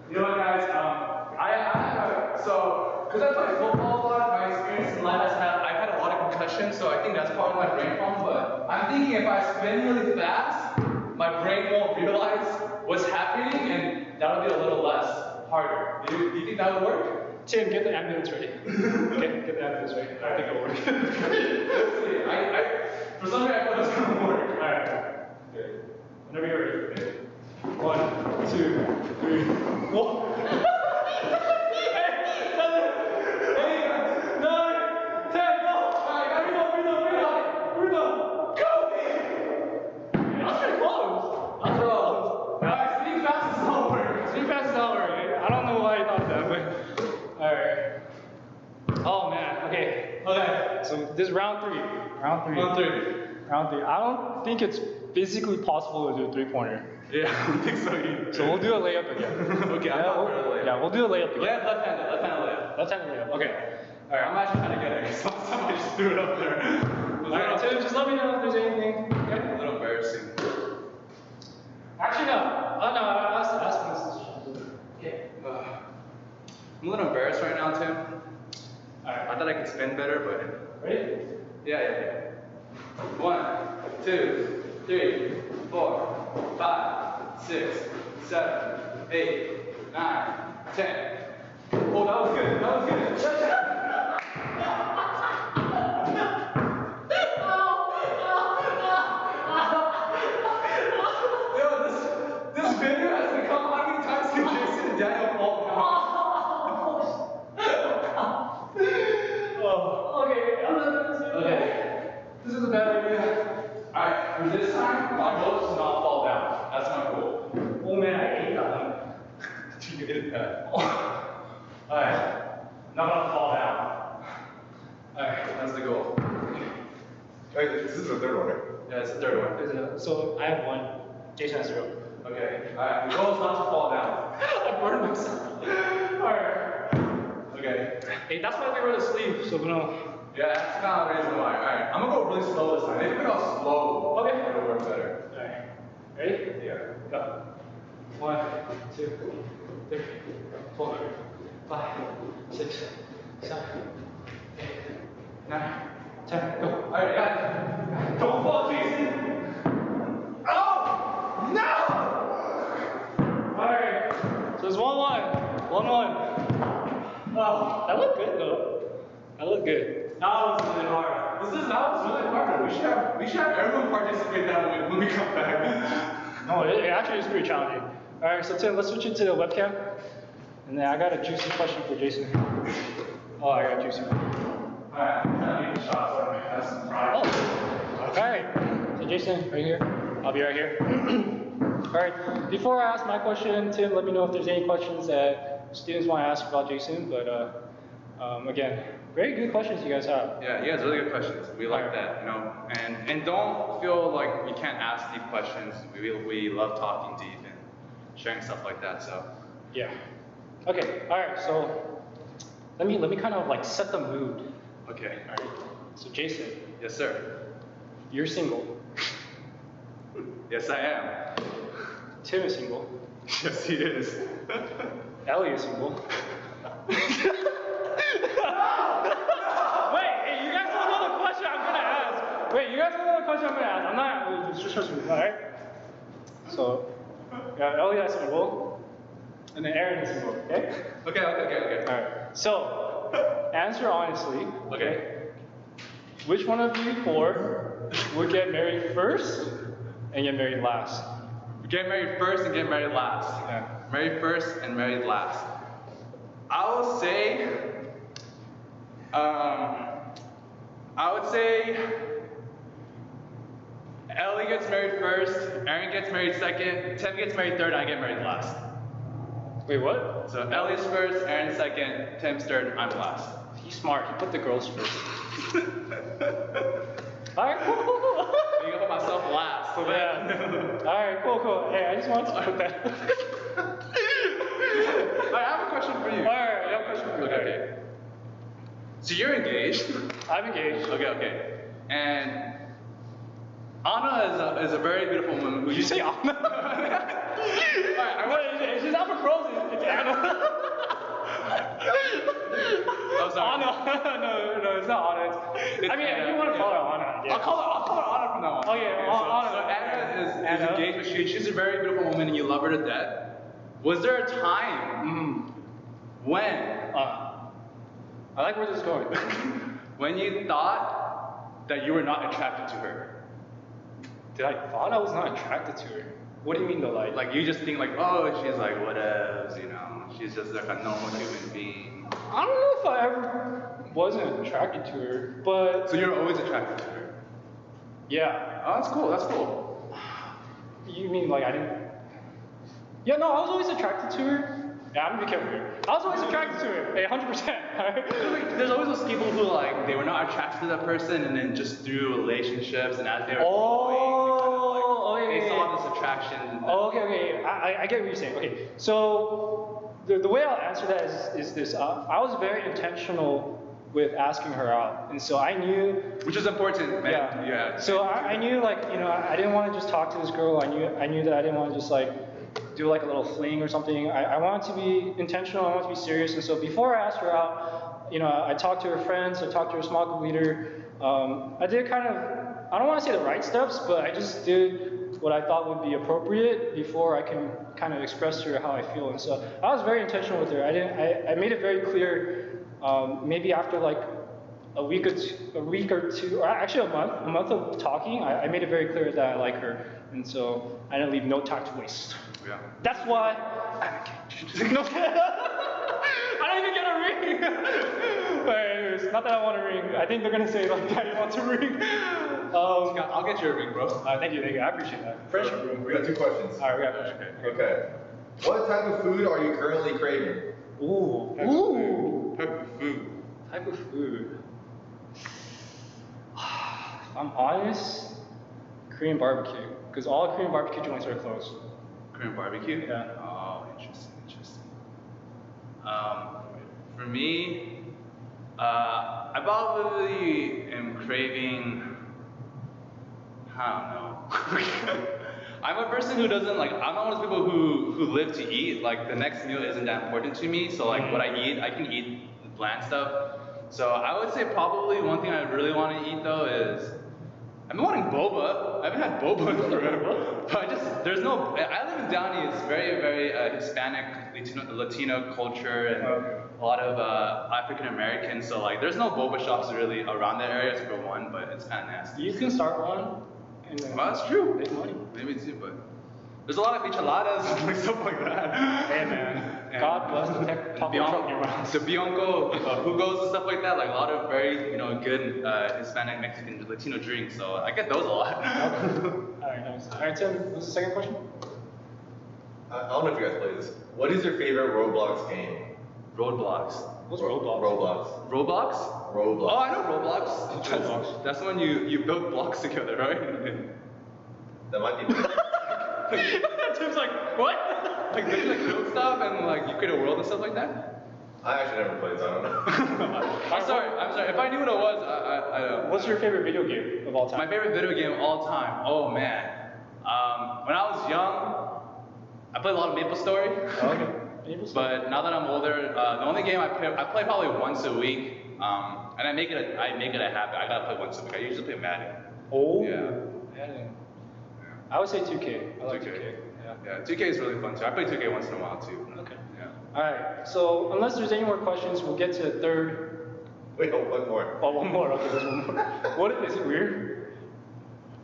Speaker 2: You know what, guys?
Speaker 1: Because I play football a lot, my experience in life I've had a lot of concussions, so I think that's part of my brain problem. But I'm thinking if I spin really fast, my brain won't realize what's happening, and that'll be a little less harder. Do you think that would work?
Speaker 2: Tim, get the ambulance ready. Get the ambulance ready. I think it'll work.
Speaker 1: Let's see. For some reason I thought it was gonna work.
Speaker 2: All right. Okay. Whenever you're ready. 1, 2, 3, 4. 3. So this is round 3. Round 3. I don't think it's physically possible to do a 3-pointer.
Speaker 1: Yeah, I don't think so either.
Speaker 2: So we'll do a layup again.
Speaker 1: Okay, I'm not for a layup.
Speaker 2: Yeah, we'll do a layup again.
Speaker 1: Left-handed layup.
Speaker 2: Left-handed layup. Okay.
Speaker 1: Alright, I'm actually trying to get it. Somebody just threw it up there.
Speaker 2: Alright, Tim, just let me know if there's anything. Okay?
Speaker 1: A little embarrassing.
Speaker 2: Actually, no. Oh, no, I asked this. Okay.
Speaker 1: I'm a little embarrassed right now, Tim.
Speaker 2: Alright.
Speaker 1: I thought I could spin better, but
Speaker 2: Ready?
Speaker 1: yeah. 1, 2, 3, 4, 5, 6, 7, 8, 9, 10. Oh, that was good. Yo, this video has become how many times can Jason and Daniel fall down? Okay.
Speaker 2: This is a bad idea.
Speaker 1: Alright, for this time, my goal is to not fall down. That's my goal.
Speaker 2: Oh man, I hate that one.
Speaker 1: You did that.
Speaker 2: Alright. Not gonna fall down.
Speaker 1: Alright, that's the goal.
Speaker 3: Wait, this is the third one, right?
Speaker 1: Yeah, it's the third one.
Speaker 2: So I have 1. Jason has 0.
Speaker 1: Okay. Alright, the goal is not to fall down.
Speaker 2: I burned myself. Alright.
Speaker 1: Okay.
Speaker 2: Hey, that's why we wrote a sleeve, so we know.
Speaker 1: Yeah, that's kind of the reason why. Alright, I'm gonna go really slow this time. Maybe we go slow.
Speaker 2: Okay.
Speaker 1: It'll work better.
Speaker 2: Alright. Ready?
Speaker 1: Yeah.
Speaker 2: Go. 1, 2, 3, 4, 5, 6, 7, 8, 9, 10. Go.
Speaker 1: Alright, got it. Don't fall, Jason. Oh! No!
Speaker 2: Alright. So it's 1-1. 1-1. Oh, that looked good though. That looked good.
Speaker 1: That was really hard. That was really hard. We should have everyone participate in that when we come back.
Speaker 2: No, it actually is pretty challenging. Alright, so Tim, let's switch it to the webcam. And then I got a juicy question for Jason. Oh, I got a juicy one.
Speaker 1: Alright, I'm trying to get the shots on me. That's some pride.
Speaker 2: Oh, alright. So Jason, right here. I'll be right here. Alright, before I ask my question, Tim, let me know if there's any questions that students want to ask about Jason. But again, very good questions you guys have.
Speaker 1: Yeah, you guys really good questions. We like that, you know. And don't feel like you can't ask deep questions. We love talking deep and sharing stuff like that. So
Speaker 2: Yeah. Okay. All right. So let me kind of like set the mood.
Speaker 1: Okay.
Speaker 2: All right. So Jason,
Speaker 1: Yes, sir.
Speaker 2: you're single.
Speaker 1: Yes, I am.
Speaker 2: Tim is single.
Speaker 1: Yes, he is.
Speaker 2: Ellie is single. Wait, hey, you guys don't know the question I'm gonna ask. Wait, you guys don't know the question I'm gonna ask. I'm not. Just trust me. All right. So, yeah, Ellie is single, and then Aaron is single. Okay.
Speaker 1: Okay.
Speaker 2: All right. So, answer honestly.
Speaker 1: Okay.
Speaker 2: Which one of you four would get married first and get married last?
Speaker 1: Get married first and get married last.
Speaker 2: Yeah.
Speaker 1: Married first and married last. I would say Ellie gets married first, Aaron gets married second, Tim gets married third, I get married last.
Speaker 2: Wait, what?
Speaker 1: So Ellie's first, Aaron's second, Tim's third, I'm last.
Speaker 2: He's smart. He put the girls first. Alright, cool.
Speaker 1: You can put myself last. So
Speaker 2: Yeah. Alright, cool. Hey, I just wanted to put that.
Speaker 1: I have a question for you.
Speaker 2: Alright, I have a question for you.
Speaker 1: Okay. So you're engaged.
Speaker 2: I'm engaged.
Speaker 1: Okay. And Anna is a very beautiful woman. Who
Speaker 2: Did you say Anna?
Speaker 1: Alright,
Speaker 2: She's not for girls, it's Anna.
Speaker 1: I'm sorry.
Speaker 2: Anna. No, it's not Anna.
Speaker 1: It's
Speaker 2: I mean,
Speaker 1: Anna,
Speaker 2: you want to
Speaker 1: yeah.
Speaker 2: call her Anna. Yeah.
Speaker 1: I'll call her Anna from now on.
Speaker 2: Oh, yeah, Anna.
Speaker 1: So Anna is
Speaker 2: Anna.
Speaker 1: engaged, but she's a very beautiful woman and you love her to death. Was there a time when
Speaker 2: I like where this is going.
Speaker 1: when you thought that you were not attracted to her?
Speaker 2: Did I thought I was not attracted to her? What do you mean though?
Speaker 1: Like you just think like, oh, she's like whatevs, you know, she's just like a normal human being.
Speaker 2: I don't know if I ever wasn't attracted to her, but
Speaker 1: So you're always attracted to her.
Speaker 2: yeah.
Speaker 1: Oh, that's cool.
Speaker 2: You mean like I didn't? Yeah, no, I was always attracted to her. Yeah, I'm gonna be careful here. I was always attracted to her. Hey, 100%.
Speaker 1: There's always those people who like they were not attracted to that person and then just through relationships and as they were growing, they saw this attraction.
Speaker 2: Oh, okay. I get what you're saying. Okay, so the way I'll answer that is this. I was very intentional with asking her out, and so I knew.
Speaker 1: Which is important, man.
Speaker 2: Yeah. So I knew like I didn't want to just talk to this girl. I knew that I didn't want to just like do like a little fling or something. I wanted to be intentional. I wanted to be serious. And so before I asked her out, I talked to her friends. I talked to her small group leader. I did kind of, I don't want to say the right steps, but I just did what I thought would be appropriate before I can kind of express to her how I feel. And so I was very intentional with her. I made it very clear. Maybe after like a week or two, or actually a month of talking, I made it very clear that I like her. And so I didn't leave no time to waste.
Speaker 1: Yeah.
Speaker 2: That's why I'm engaged. No, I don't even get a ring. But anyways, not that I want a ring. I think they're gonna say like, "Daddy wants a ring."
Speaker 1: I'll get you a ring, bro.
Speaker 2: Thank you. I appreciate that. Friendship ring.
Speaker 3: We got 2 questions.
Speaker 2: All right, we got friendship.
Speaker 3: Okay. What type of food are you currently craving?
Speaker 2: Ooh.
Speaker 1: Type of food.
Speaker 2: Type of food. If I'm honest, Korean barbecue, because all Korean barbecue joints are closed.
Speaker 1: Korean barbecue?
Speaker 2: Yeah.
Speaker 1: Oh, interesting. For me, I probably am craving, I don't know. I'm a person who doesn't like, I'm not one of those people who live to eat. Like the next meal isn't that important to me. So like what I eat, I can eat bland stuff. So I would say probably one thing I really want to eat though is, I've been wanting boba. I haven't had boba in forever. But I live in Downey. It's very, very Hispanic, Latino culture and a lot of African Americans. So like, there's no boba shops really around that area for one, but it's kind of nasty.
Speaker 2: You can start one. And then
Speaker 1: Well, that's true.
Speaker 2: make money.
Speaker 1: Maybe too, but there's a lot of micheladas and like stuff like that.
Speaker 2: Hey man, God bless the tech taco truck in your mouth.
Speaker 1: The Bianco, jugos and stuff like that, like a lot of very, good Hispanic, Mexican, Latino drinks. So I get those a lot.
Speaker 2: Alright, nice. Alright, Tim, what's the second question?
Speaker 3: I don't know if you guys play this. What is your favorite Roblox game?
Speaker 1: Roadblocks.
Speaker 2: What's Roblox?
Speaker 3: Roblox.
Speaker 1: Roblox?
Speaker 3: Roblox.
Speaker 1: Oh, I know Roblox.
Speaker 2: What's Roblox?
Speaker 1: That's when you build blocks together, right?
Speaker 3: That might be.
Speaker 2: Tim's like, what?
Speaker 1: Like, don't you like build stuff and like you create a world and stuff like that?
Speaker 3: I actually never played, so I don't know.
Speaker 1: I'm sorry. If I knew what it was, I don't know.
Speaker 2: What's your favorite video game of all time?
Speaker 1: My favorite video game of all time? Oh man. When I was young, I played a lot of Maple Story.
Speaker 2: Okay.
Speaker 1: But now that I'm older, the only game I play probably once a week. And I make it a habit. I gotta play once a week. I usually play Madden.
Speaker 2: Oh.
Speaker 1: Yeah.
Speaker 2: Madden. I would say 2K. I like 2K.
Speaker 1: 2K.
Speaker 2: Yeah.
Speaker 1: Yeah, 2K is really fun too. I play 2K once in a while too.
Speaker 2: Okay.
Speaker 1: Yeah.
Speaker 2: All right. So unless there's any more questions, we'll get to the third.
Speaker 3: Wait, oh, one more.
Speaker 2: Oh, one more. Okay, there's one more. What is it weird?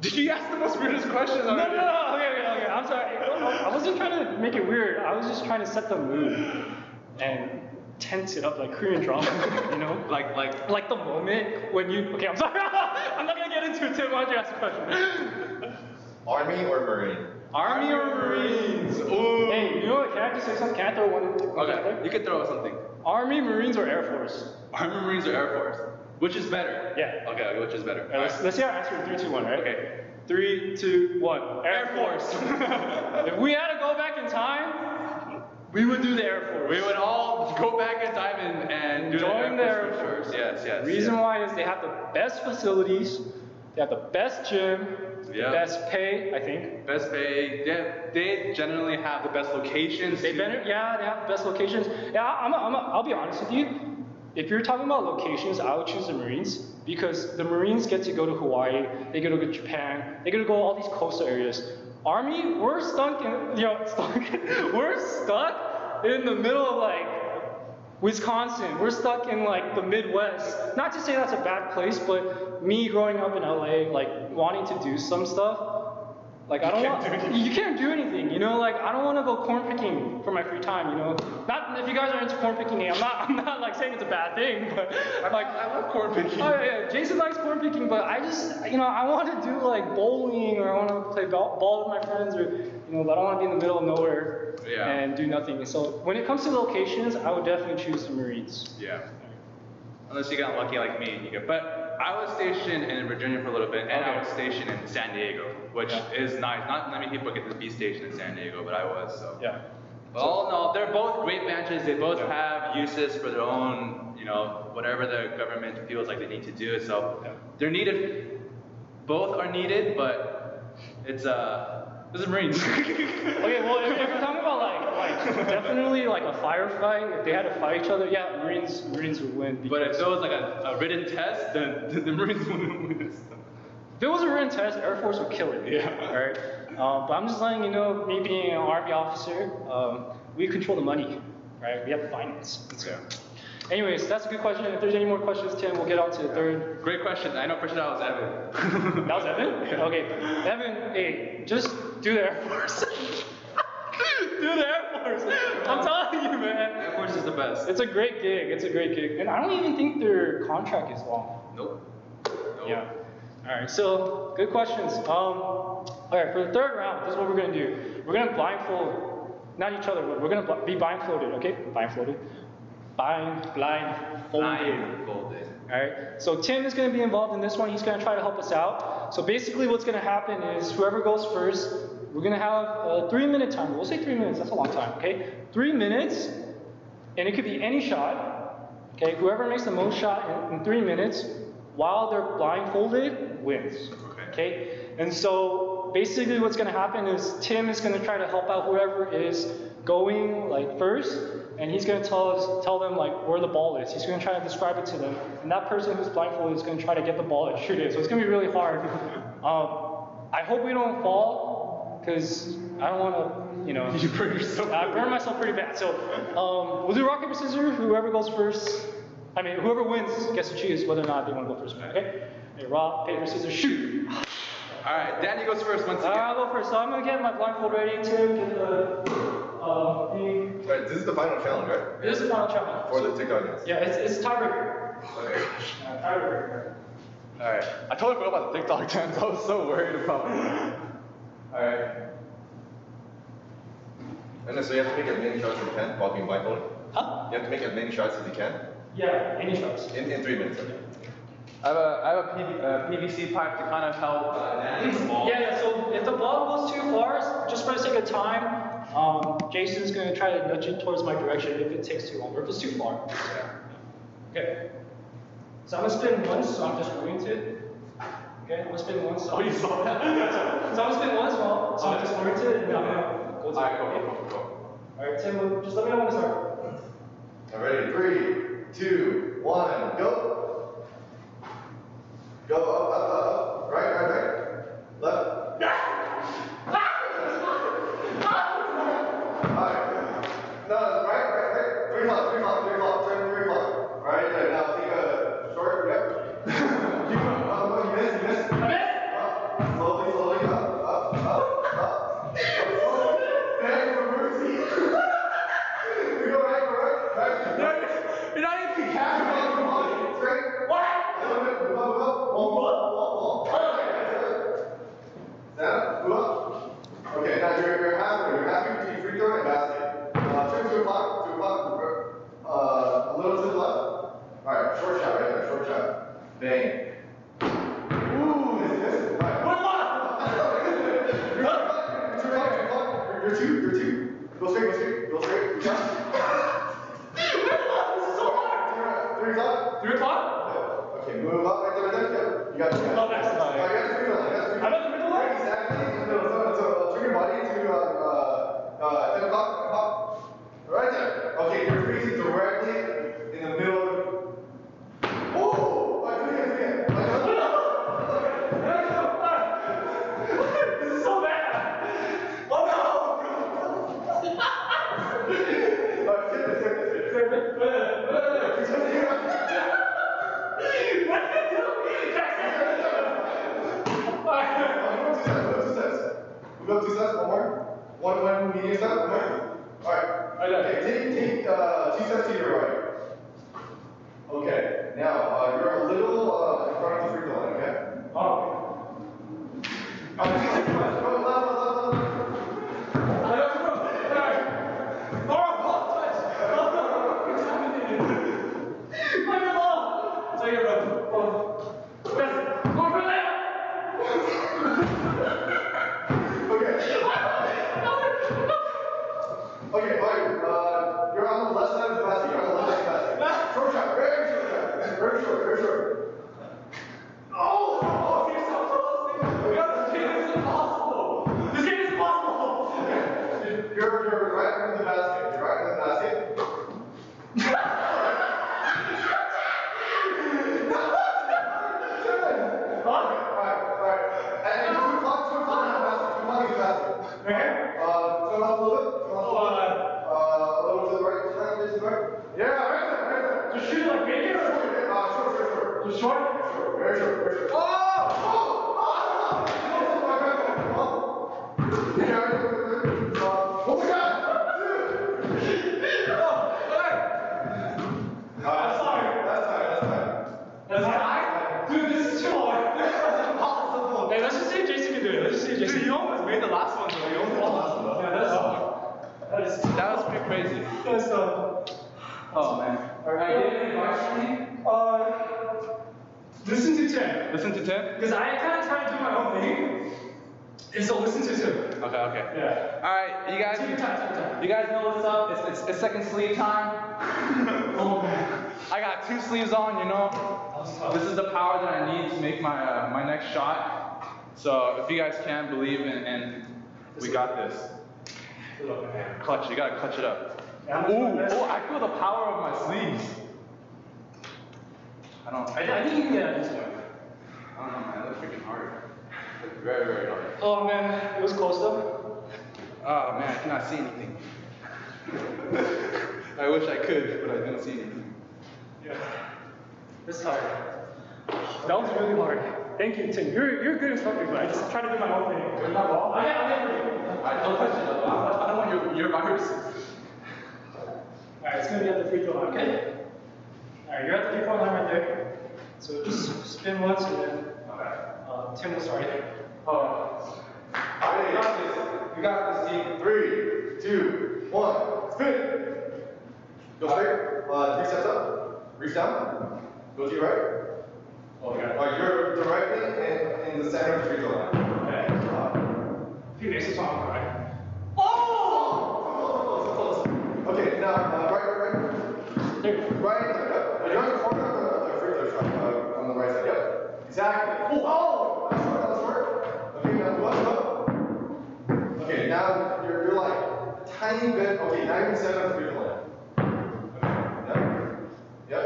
Speaker 1: Did you ask the most weirdest questions
Speaker 2: No.
Speaker 1: already?
Speaker 2: Okay. I'm sorry. I wasn't trying to make it weird. I was just trying to set the mood and tense it up like Korean drama, you know? Like the moment when you. Okay, I'm sorry. I'm not gonna get into it. Tim, why don't you ask the question?
Speaker 3: Army or Marine?
Speaker 2: Army or Marines?
Speaker 1: Ooh.
Speaker 2: Hey, you know what? Can I just say something? Can I throw one in?
Speaker 1: Okay, you can throw out something.
Speaker 2: Army, Marines, or Air Force?
Speaker 1: Army, Marines, or Air Force? Which is better?
Speaker 2: Yeah.
Speaker 1: Okay, which is better?
Speaker 2: All right, let's see our answer in 3, 2, 1, right?
Speaker 1: Okay.
Speaker 2: 3, 2, 1.
Speaker 1: Air Force.
Speaker 2: If we had to go back in time, we would do the Air Force.
Speaker 1: We would all go back in time and do
Speaker 2: Join
Speaker 1: the
Speaker 2: the
Speaker 1: Air
Speaker 2: Air
Speaker 1: Force for sure. Yes.
Speaker 2: Reason why is they have the best facilities, they have the best gym,
Speaker 1: Yeah.
Speaker 2: best pay, I think.
Speaker 1: Best pay. They generally have the best locations.
Speaker 2: They
Speaker 1: too.
Speaker 2: they have the best locations. Yeah, I'll be honest with you. If you're talking about locations, I would choose the Marines because the Marines get to go to Hawaii, they get to go to Japan, they get to go all these coastal areas. Army, we're stuck in, we're stuck in the middle of like Wisconsin. We're stuck in like the Midwest. Not to say that's a bad place, but me growing up in LA, like wanting to do some stuff, like I don't want, you can't do anything, you know, like I don't want to go corn picking for my free time, you know. Not if you guys are into corn picking, I'm not like saying it's a bad thing, but like
Speaker 1: I love corn picking.
Speaker 2: Oh yeah, Jason likes corn picking, but I just, I want to do like bowling or I want to play ball with my friends or, but I don't want to be in the middle of nowhere and do nothing. So when it comes to locations, I would definitely choose the Marines.
Speaker 1: Yeah. Unless you got lucky like me, But I was stationed in Virginia for a little bit, and I was stationed in San Diego, which is nice. Not many people get to be stationed in San Diego, but I was. So.
Speaker 2: Yeah.
Speaker 1: But all in all, they're both great branches. They both have uses for their own, whatever the government feels like they need to do. So they're needed. Both are needed, but it's this is Marines.
Speaker 2: Okay, well, if you're talking about like definitely like a firefight, if they had to fight each other, yeah, Marines would win.
Speaker 1: But if there was like a written test, then the Marines wouldn't win.
Speaker 2: If it was a written test, Air Force would kill it.
Speaker 1: Yeah.
Speaker 2: All right. But I'm just letting you know, me being an Army officer, we control the money, right? We have the finance.
Speaker 1: Yeah.
Speaker 2: Anyways, that's a good question. If there's any more questions, Tim, we'll get on to the third.
Speaker 1: Great question. I know for sure that was Evan.
Speaker 2: That was Evan?
Speaker 1: Yeah.
Speaker 2: Okay. Evan, hey, just do the Air Force. Do the Air Force. I'm telling you, man.
Speaker 1: Air Force is the best.
Speaker 2: It's a great gig. And I don't even think their contract is long.
Speaker 1: Nope.
Speaker 2: Yeah. All right, so good questions. All right, for the third round, this is what we're gonna do. We're gonna blindfold, not each other, but we're gonna be blindfolded, okay? Blindfolded.
Speaker 1: Blindfolded.
Speaker 2: All right, so Tim is gonna be involved in this one. He's gonna try to help us out. So basically what's gonna happen is whoever goes first, we're gonna have a 3-minute timer. We'll say 3 minutes, that's a long time, okay? 3 minutes, and it could be any shot, okay? Whoever makes the most shot in 3 minutes, while they're blindfolded, wins. Okay? And so basically what's gonna happen is Tim is gonna try to help out whoever is going like first, and he's gonna tell them like where the ball is. He's gonna try to describe it to them, and that person who's blindfolded is gonna try to get the ball and shoot it. So it's gonna be really hard. I hope we don't fall, because I don't wanna,
Speaker 1: You burn yourself.
Speaker 2: I burn myself pretty bad. So we'll do rock, paper, scissors. Whoever goes first, whoever wins gets to choose whether or not they want to go first. Okay? Okay, rock, paper, scissors, shoot.
Speaker 1: All right, Danny goes first once again.
Speaker 2: I'll go first. So I'm gonna get my blindfold ready. Tim, get the thing.
Speaker 3: Alright, this is the final challenge, right?
Speaker 2: This is the final challenge.
Speaker 3: For the TikTok audience.
Speaker 2: Yeah, it's tiebreaker.
Speaker 3: Okay.
Speaker 2: Tiebreaker.
Speaker 1: All right. I totally forgot about the TikTok dance. I was so worried about it. All right.
Speaker 3: And then so you have to make as many shots as you can while being blindfolded.
Speaker 2: Huh?
Speaker 3: You have to make as many shots as you can
Speaker 2: Yeah, any shots.
Speaker 3: in 3 minutes. Okay.
Speaker 1: I have a PVC pipe to kind of help Danny with the ball.
Speaker 2: Yeah, so if the ball goes too far, just for the sake of time, Jason's going to try to nudge it towards my direction if it takes too long or if it's too far. Okay. So I'm going to spin once, so I'm just going to. Okay, I'm going to spin once. So
Speaker 1: Oh, you saw that?
Speaker 2: so I'm going to spin once, well, so I'm just going to, and then I'm going to go to
Speaker 1: Alright,
Speaker 2: it.
Speaker 1: go.
Speaker 2: Alright, Tim, just let me know when to start.
Speaker 3: Ready? 3, 2, 1, go. Go up. Right. Left. Alright. No, right. 3 o'clock. Turn 3 o'clock. Right there. Now take a short. Yep. Keep going. Oh, you missed.
Speaker 2: I missed!
Speaker 3: Slowly. Up. Back reverse. We go right.
Speaker 1: You're not even
Speaker 3: Come on. Straight.
Speaker 2: What?
Speaker 3: Move up. Wall. Stand up. Move up. Okay, now you're halfway. You're halfway between free throw and basket. Turn 2 o'clock. A little to the left. Alright, short shot right there. Short shot. Bang. Ooh, this. Alright. You're two. Go straight. Yeah. 3 o'clock.
Speaker 2: 3 o'clock?
Speaker 3: Okay, move up right there. Yep. You got it.
Speaker 2: Oh, nice.
Speaker 3: Alright, you got the free throw line.
Speaker 2: I'm at the middle line?
Speaker 3: Exactly. In the middle. So turn your body to 10 o'clock. Right there. Okay, you're freezing directly in the middle. Oh! Alright, do it again.
Speaker 2: This is so bad! Oh no!
Speaker 3: Alright, tip it. Move up 2 steps, one more. One medium step, one more. Alright. Okay, take 2 steps to your right. Okay, now you're a little in front of the free throw line, okay?
Speaker 2: Oh.
Speaker 3: 2 steps left. Go left. Okay, fine. You're on the left side of the basket. Short shot, very short.
Speaker 2: Oh, you're so close. This game is impossible.
Speaker 3: You're right in the basket. Alright. And 2 o'clock is the basket.
Speaker 2: Okay.
Speaker 3: Turn off a little bit. A little to the right. Yeah, right there.
Speaker 2: Just shoot like bacon or
Speaker 3: Short.
Speaker 2: just short?
Speaker 3: Very short. Oh! What we got?
Speaker 2: I'm sorry.
Speaker 3: That's fine.
Speaker 2: That's high? Dude, this is too hard. This is impossible. Hey, let's just see if Jason can do it.
Speaker 1: Dude, you almost made the last one though. That was pretty crazy.
Speaker 2: That's
Speaker 1: Oh man.
Speaker 2: Listen to Tim.
Speaker 1: Listen to Tim?
Speaker 2: Because I kind of try to do my own thing. And so listen to Tim.
Speaker 1: Okay.
Speaker 2: Yeah.
Speaker 1: Alright, you guys.
Speaker 2: Take your time.
Speaker 1: You guys know what's up? It's second sleeve time.
Speaker 2: Oh man.
Speaker 1: I got 2 sleeves on, you know. This is the power that I need to make my my next shot. So if you guys can believe in we got this. Clutch, you gotta clutch it up. Ooh, I feel the power of my sleeves. I
Speaker 2: think you can get at this one.
Speaker 1: I don't know, man. That's freaking hard. It's very, very hard.
Speaker 2: Oh man, it was close though.
Speaker 1: Oh man, I cannot see anything. I wish I could, but I don't see anything.
Speaker 2: Yeah. This is hard. That was really hard. Thank you, Tim. You're a good instructor, but I just try to do my own thing.
Speaker 1: Where's my ball?
Speaker 2: I
Speaker 1: Don't touch it. I don't want your virus.
Speaker 2: Alright, it's gonna be at the free throw line, okay? Alright, you're at the free throw line right there. So just spin once and then Tim will start it.
Speaker 3: Alright, you got this team. 3, 2, 1, spin. Go straight. 3 steps up. Reach down. Go to your right.
Speaker 2: Okay.
Speaker 3: Alright, you're directly in the center of the free throw line.
Speaker 2: Okay. Few bases on, right?
Speaker 3: Oh!
Speaker 2: There you go.
Speaker 3: Right there, yep. You're on the corner of the free throw shot on the right side, yep. Exactly. Oh, that's work. Okay, now go up. Okay, now you're like a tiny bit, okay, now you're 7 free throw line. Okay, yep.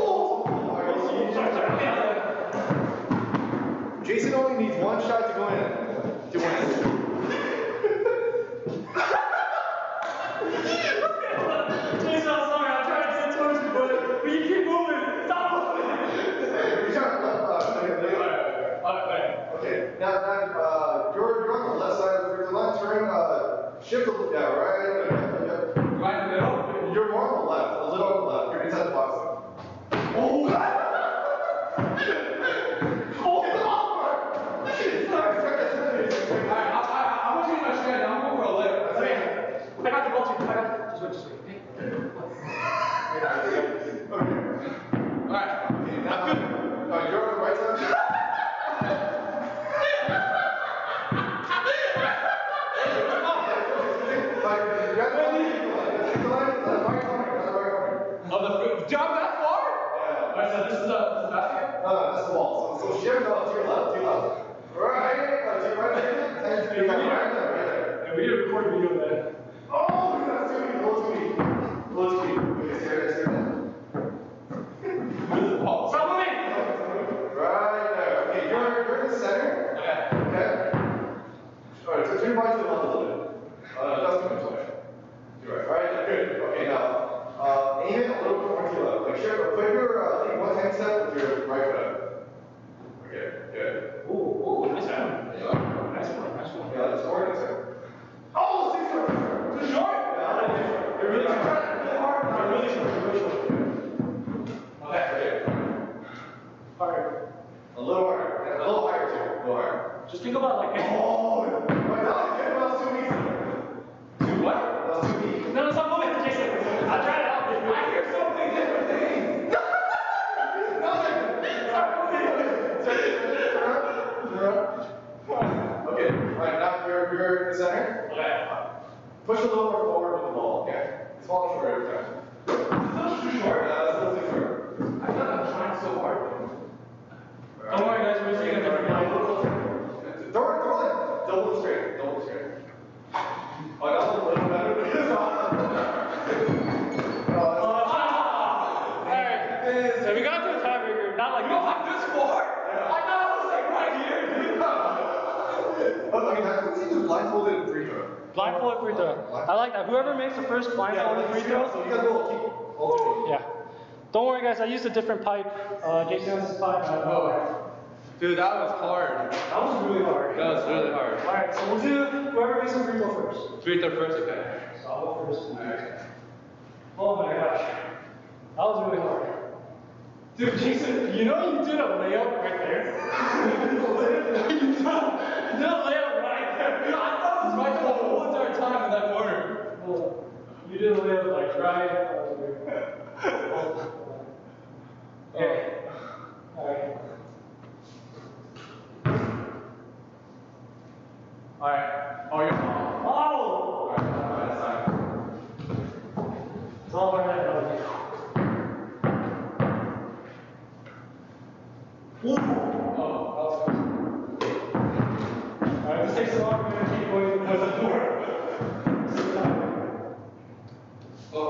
Speaker 3: Oh, Jason only needs one shot to go in to win.
Speaker 2: Jason, I'm sorry, I'm trying to get towards you, but you keep moving. Stop moving.
Speaker 3: Okay, now you're on the left side of the free throw line. Turn, shift, yeah, right.
Speaker 2: Right in the middle?
Speaker 3: You're more on the left, a little on the left. You're inside the box. Oh! Oh, it's off!
Speaker 2: Alright, I'm gonna change my strategy. I'm going for a layup. I got the ball too. Just wait.
Speaker 3: Alright, now you're on the right side.
Speaker 2: Jump that far? Yeah. Alright, so this is the basket?
Speaker 3: That's the wall. So shift up to your left. Right, to your right. Right there.
Speaker 2: And we need to record video then.
Speaker 3: Oh, that's too easy. Okay, stay there.
Speaker 2: Where's the ball? Stop moving!
Speaker 3: Right there. Okay, you're in the center. Okay. Alright, so turn your body to the left a little bit. That's too much left. You're right. Good. Okay, now, aim it a little bit more to your left. Like, sure, put your, take one hand step with your right foot. Okay, good.
Speaker 2: Ooh, nice one.
Speaker 3: Yeah, that's hard, isn't it? Oh, 6 foot.
Speaker 2: Too short?
Speaker 3: Yeah, you're really short.
Speaker 2: I'm really short.
Speaker 3: Okay.
Speaker 2: Harder.
Speaker 3: A little harder. And a little higher, too. A little higher.
Speaker 2: Just think about like.
Speaker 3: Oh, wait, that was too easy.
Speaker 2: Too what?
Speaker 3: That was too easy.
Speaker 2: No, stop moving, Jason. I'll try to help you. I hear so many different things.
Speaker 3: Okay, right, now you're in the center.
Speaker 2: Okay.
Speaker 3: Push a little more forward with the ball, okay? It's falling short every time.
Speaker 2: That's too short.
Speaker 3: That's a little too short.
Speaker 2: I thought I'm trying so hard. Don't worry, guys, we're seeing a different line.
Speaker 3: Throw it like double straight. Oh, that was a little better.
Speaker 2: Alright, so we got to a tiebreaker. Not like this far. Yeah. I thought I was like right here, dude.
Speaker 3: Okay, now let's do blindfolded free throw.
Speaker 2: Blindfolded free throw. I like that. Whoever makes the first blindfolded free throw.
Speaker 3: So you guys will keep alternating.
Speaker 2: Yeah. Don't worry, guys. I used a different pipe. Jason has his pipe.
Speaker 1: Dude, that was hard.
Speaker 2: That was really hard.
Speaker 1: That was really hard.
Speaker 2: Alright, so we'll do whoever makes the free throw first.
Speaker 1: Free throw first, okay.
Speaker 2: So I'll go first. Oh my gosh. That was really hard. Dude, Jason, you know you did a layup right there? You did a layup right there.
Speaker 1: Dude, I thought it was right the whole entire time in that corner.
Speaker 2: Well, you did a layup like right over there. Okay. Alright. Alright.
Speaker 1: Oh, you're fine.
Speaker 2: Oh!
Speaker 1: Alright, that's fine.
Speaker 2: It's all over that dog. Ooh! Oh, that was close. Alright, this takes a long time to keep going towards the door.
Speaker 1: Oh.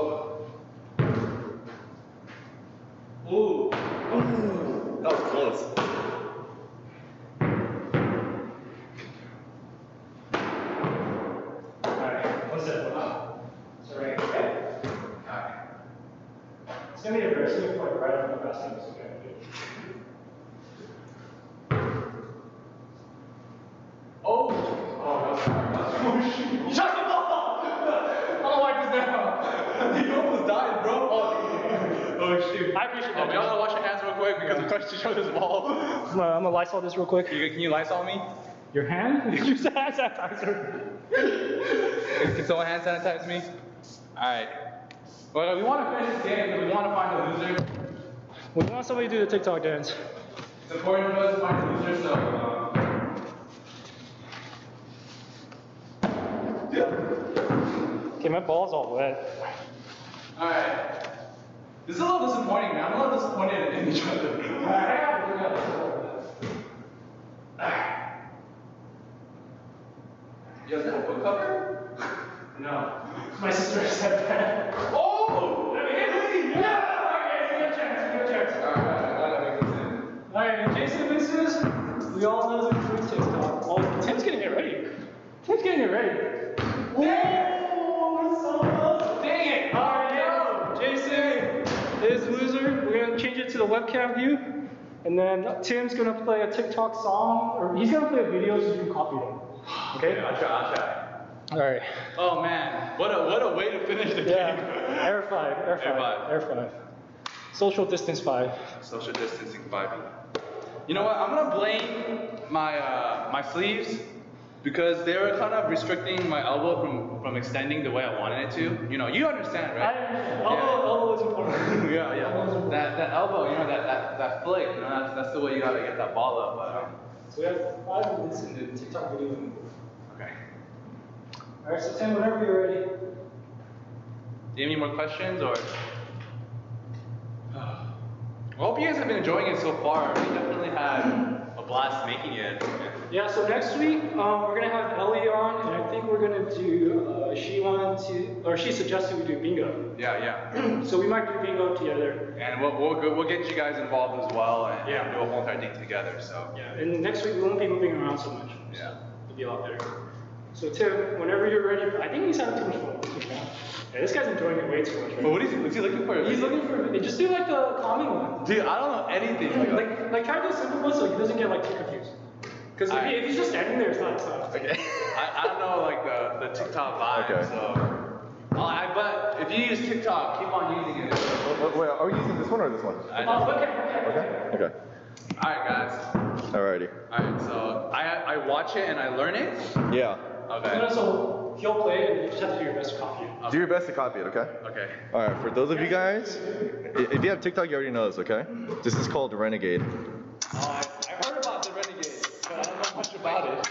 Speaker 1: Ooh. That was close.
Speaker 2: Alright, one second. It's alright, okay?
Speaker 1: Alright.
Speaker 2: It's gonna be embarrassing if like right after the basket is okay.
Speaker 1: Oh, that was hard.
Speaker 2: Shut the ball! I'm gonna wipe this down.
Speaker 1: You almost died, bro. Oh, shoot.
Speaker 2: I appreciate
Speaker 1: Oh,
Speaker 2: that.
Speaker 1: we all gotta wash our hands real quick because we touched each other's ball.
Speaker 2: I'm gonna Lysol this real quick.
Speaker 1: Can you Lysol me?
Speaker 2: Your hand? Use the hand sanitizer.
Speaker 1: Can someone hand sanitize me? Alright. Well, we want to finish this game because we want to find a loser.
Speaker 2: We want somebody to do the TikTok dance.
Speaker 1: It's important for us to find a loser, so.
Speaker 2: Okay, Okay, my ball's all wet.
Speaker 1: Alright. This is a little disappointing, man. I'm a little disappointed in each other. Yo, is that a book cover?
Speaker 2: No. My sister said that.
Speaker 1: Oh!
Speaker 2: Yeah! Okay, give a chance. Alright, in case it misses, we all know that it's TikTok. Oh, Tim's getting it ready. Oh, so close. Dang it! Alright, Jason is loser. We're gonna change it to the webcam view. And then Tim's gonna play a TikTok song, or he's gonna play a video so you can copy them. Okay?
Speaker 1: I'll try.
Speaker 2: Alright.
Speaker 1: Oh man, what a way to finish the
Speaker 2: Yeah.
Speaker 1: game.
Speaker 2: Air 5. Social distance 5.
Speaker 1: Social distancing 5. You know what? I'm gonna blame my sleeves because they were kind of restricting my elbow from extending the way I wanted it to. You know, you understand, right?
Speaker 2: Elbow is important.
Speaker 1: Yeah. That elbow, you know, that flick, you know, that's the way you gotta get that ball up. But,
Speaker 2: So we have 5 minutes in the TikTok video.
Speaker 1: okay.
Speaker 2: Alright, so Tim, whenever you're ready.
Speaker 1: Do you have any more questions or? I hope you guys have been enjoying it so far. We definitely had a blast making it.
Speaker 2: Yeah, so next week we're gonna have Ellie on, and I think we're gonna do. She suggested we do bingo.
Speaker 1: Yeah.
Speaker 2: So we might do bingo together.
Speaker 1: And we'll get you guys involved as well and
Speaker 2: Yeah.
Speaker 1: do a whole entire thing together. So.
Speaker 2: Yeah, and next week we won't be moving around so much.
Speaker 1: Yeah.
Speaker 2: It'll be a lot better. So Tim, whenever you're ready, I think he's having too much fun. Yeah, this guy's enjoying it way too much. Right?
Speaker 1: But what's he looking for?
Speaker 2: He's looking for. Just do like the calming one.
Speaker 1: Dude, I don't know anything.
Speaker 2: Like try to do a simple one so he doesn't get like too confused. Because if he's just standing there, it's not.
Speaker 1: Okay. I don't know like the TikTok vibe.
Speaker 3: Okay.
Speaker 1: So. But if you use TikTok, keep on using it.
Speaker 3: Wait, are we using this one or this one?
Speaker 2: Okay.
Speaker 3: Okay.
Speaker 1: All right, guys.
Speaker 3: Alrighty.
Speaker 1: All right, so I watch it and I learn it.
Speaker 3: Yeah.
Speaker 1: Okay.
Speaker 2: So he'll play it, and you just have to do your best to copy it.
Speaker 3: Do your best to copy it, okay?
Speaker 1: Okay.
Speaker 3: Alright, for those of you guys, if you have TikTok, you already know this, okay? This is called Renegade.
Speaker 1: I heard about the Renegade, but I don't know much about it.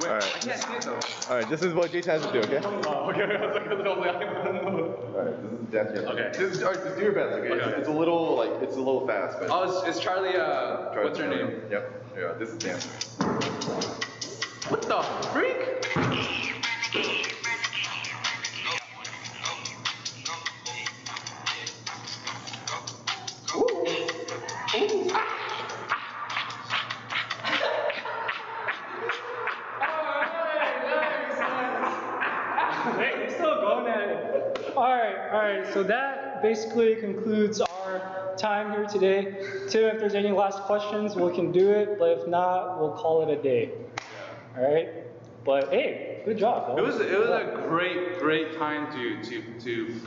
Speaker 3: Alright.
Speaker 1: I can't see it though.
Speaker 3: Alright, this is what Jason has to do, okay?
Speaker 1: Okay. I was like,
Speaker 3: Alright, this is dance.
Speaker 1: Okay.
Speaker 3: Alright, just do your best, okay?
Speaker 1: Okay.
Speaker 3: It's a little fast, but.
Speaker 1: Oh, it's Charlie. What's her name?
Speaker 3: Yep. Yeah, this is dance.
Speaker 1: What the freak?
Speaker 2: Hey, still going at it. Alright, so that basically concludes our time here today. Tim, if there's any last questions, we can do it, but if not, we'll call it a day. Alright? But hey, good job, bro.
Speaker 1: It was a great time to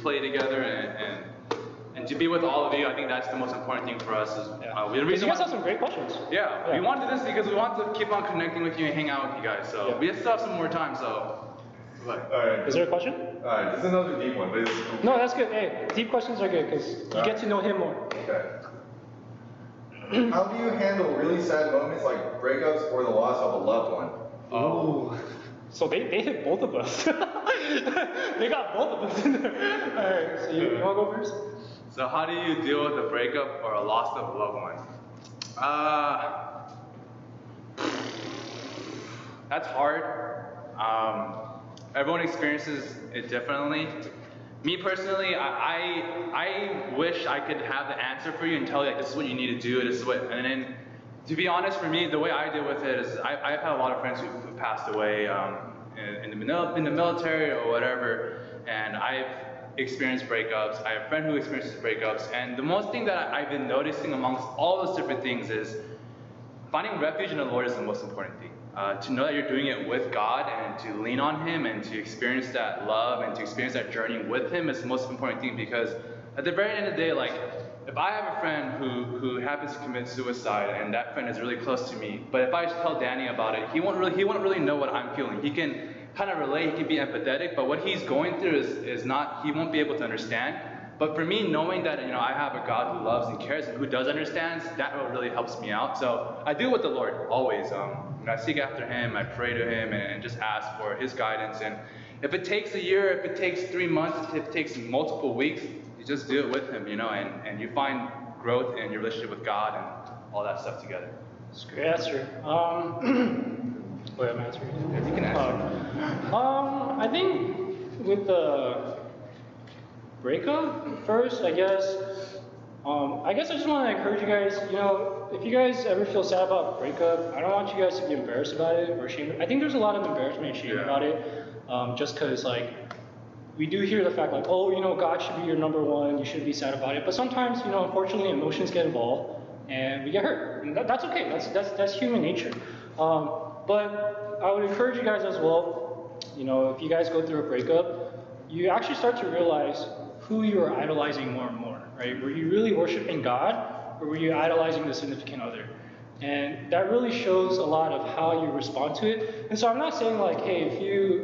Speaker 1: play together and to be with all of you. I think that's the most important thing for us. Is
Speaker 2: Because you guys have some great questions.
Speaker 1: Yeah, we wanted this because we want to keep on connecting with you and hang out with you guys. So we still have some more time. So.
Speaker 3: Alright.
Speaker 2: Is there a question?
Speaker 3: Alright, this is another deep one, but it's.
Speaker 2: No, that's good. Hey, deep questions are good because you get to know him more.
Speaker 3: Okay. How do you handle really sad moments like breakups or the loss of a loved one?
Speaker 2: Oh. So they hit both of us. They got both of us in there. Alright, so you wanna go first?
Speaker 1: So how do you deal with a breakup or a loss of a loved one? That's hard. Everyone experiences it differently. Me personally, I wish I could have the answer for you and tell you like this is what you need to do, this is what, and then to be honest, for me, the way I deal with it is I've had a lot of friends who passed away in the military or whatever, and I've experienced breakups. I have a friend who experiences breakups, and the most thing that I've been noticing amongst all those different things is finding refuge in the Lord is the most important thing. To know that you're doing it with God and to lean on Him and to experience that love and to experience that journey with Him is the most important thing, because at the very end of the day, like, if I have a friend who happens to commit suicide and that friend is really close to me, but if I tell Danny about it, he won't really know what I'm feeling. He can kind of relate, he can be empathetic, but what he's going through is not, he won't be able to understand. But for me, knowing that I have a God who loves and cares and who does understand, that really helps me out. So I do with the Lord always. I seek after Him, I pray to Him, and just ask for His guidance. And if it takes a year, if it takes 3 months, if it takes multiple weeks, you just do it with Him, and you find growth in your relationship with God and all that stuff together.
Speaker 2: That's a great answer. Wait, I'm answering.
Speaker 1: If you can answer.
Speaker 2: I think with the breakup first, I guess I just want to encourage you guys, if you guys ever feel sad about a breakup, I don't want you guys to be embarrassed about it or shame. I think there's a lot of embarrassment and shame about it, just because we do hear the fact God should be your number one, you shouldn't be sad about it. But sometimes, unfortunately, emotions get involved and we get hurt, and that's okay. That's human nature. But I would encourage you guys as well. If you guys go through a breakup, you actually start to realize who you are idolizing more and more, right? Were you really worshiping God, or were you idolizing the significant other? And that really shows a lot of how you respond to it. And so I'm not saying hey,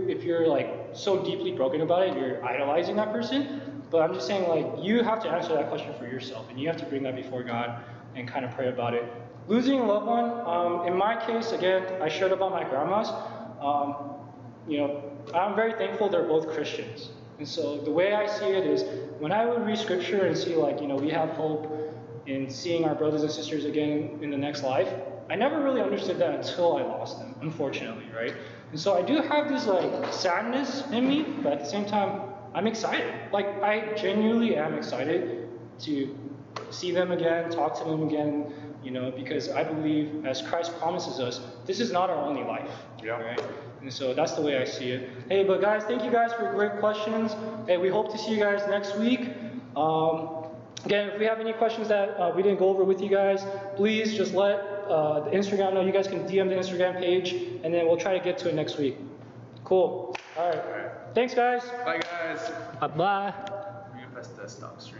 Speaker 2: if you're so deeply broken about it, you're idolizing that person. But I'm just saying you have to answer that question for yourself, and you have to bring that before God and kind of pray about it. Losing a loved one, in my case, again, I shared about my grandmas. I'm very thankful they're both Christians. And so the way I see it is, when I would read scripture and see we have hope in seeing our brothers and sisters again in the next life, I never really understood that until I lost them, unfortunately, right? And so I do have this sadness in me, but at the same time, I'm excited. I genuinely am excited to see them again, talk to them again, because I believe, as Christ promises us, this is not our only life, right? And so that's the way I see it. Hey, but guys, thank you guys for great questions. Hey, we hope to see you guys next week. Again, if we have any questions that we didn't go over with you guys, please just let the Instagram know. You guys can DM the Instagram page, and then we'll try to get to it next week. Cool. All right. Thanks, guys.
Speaker 1: Bye, guys.
Speaker 2: Bye.
Speaker 1: We're gonna press the stop stream.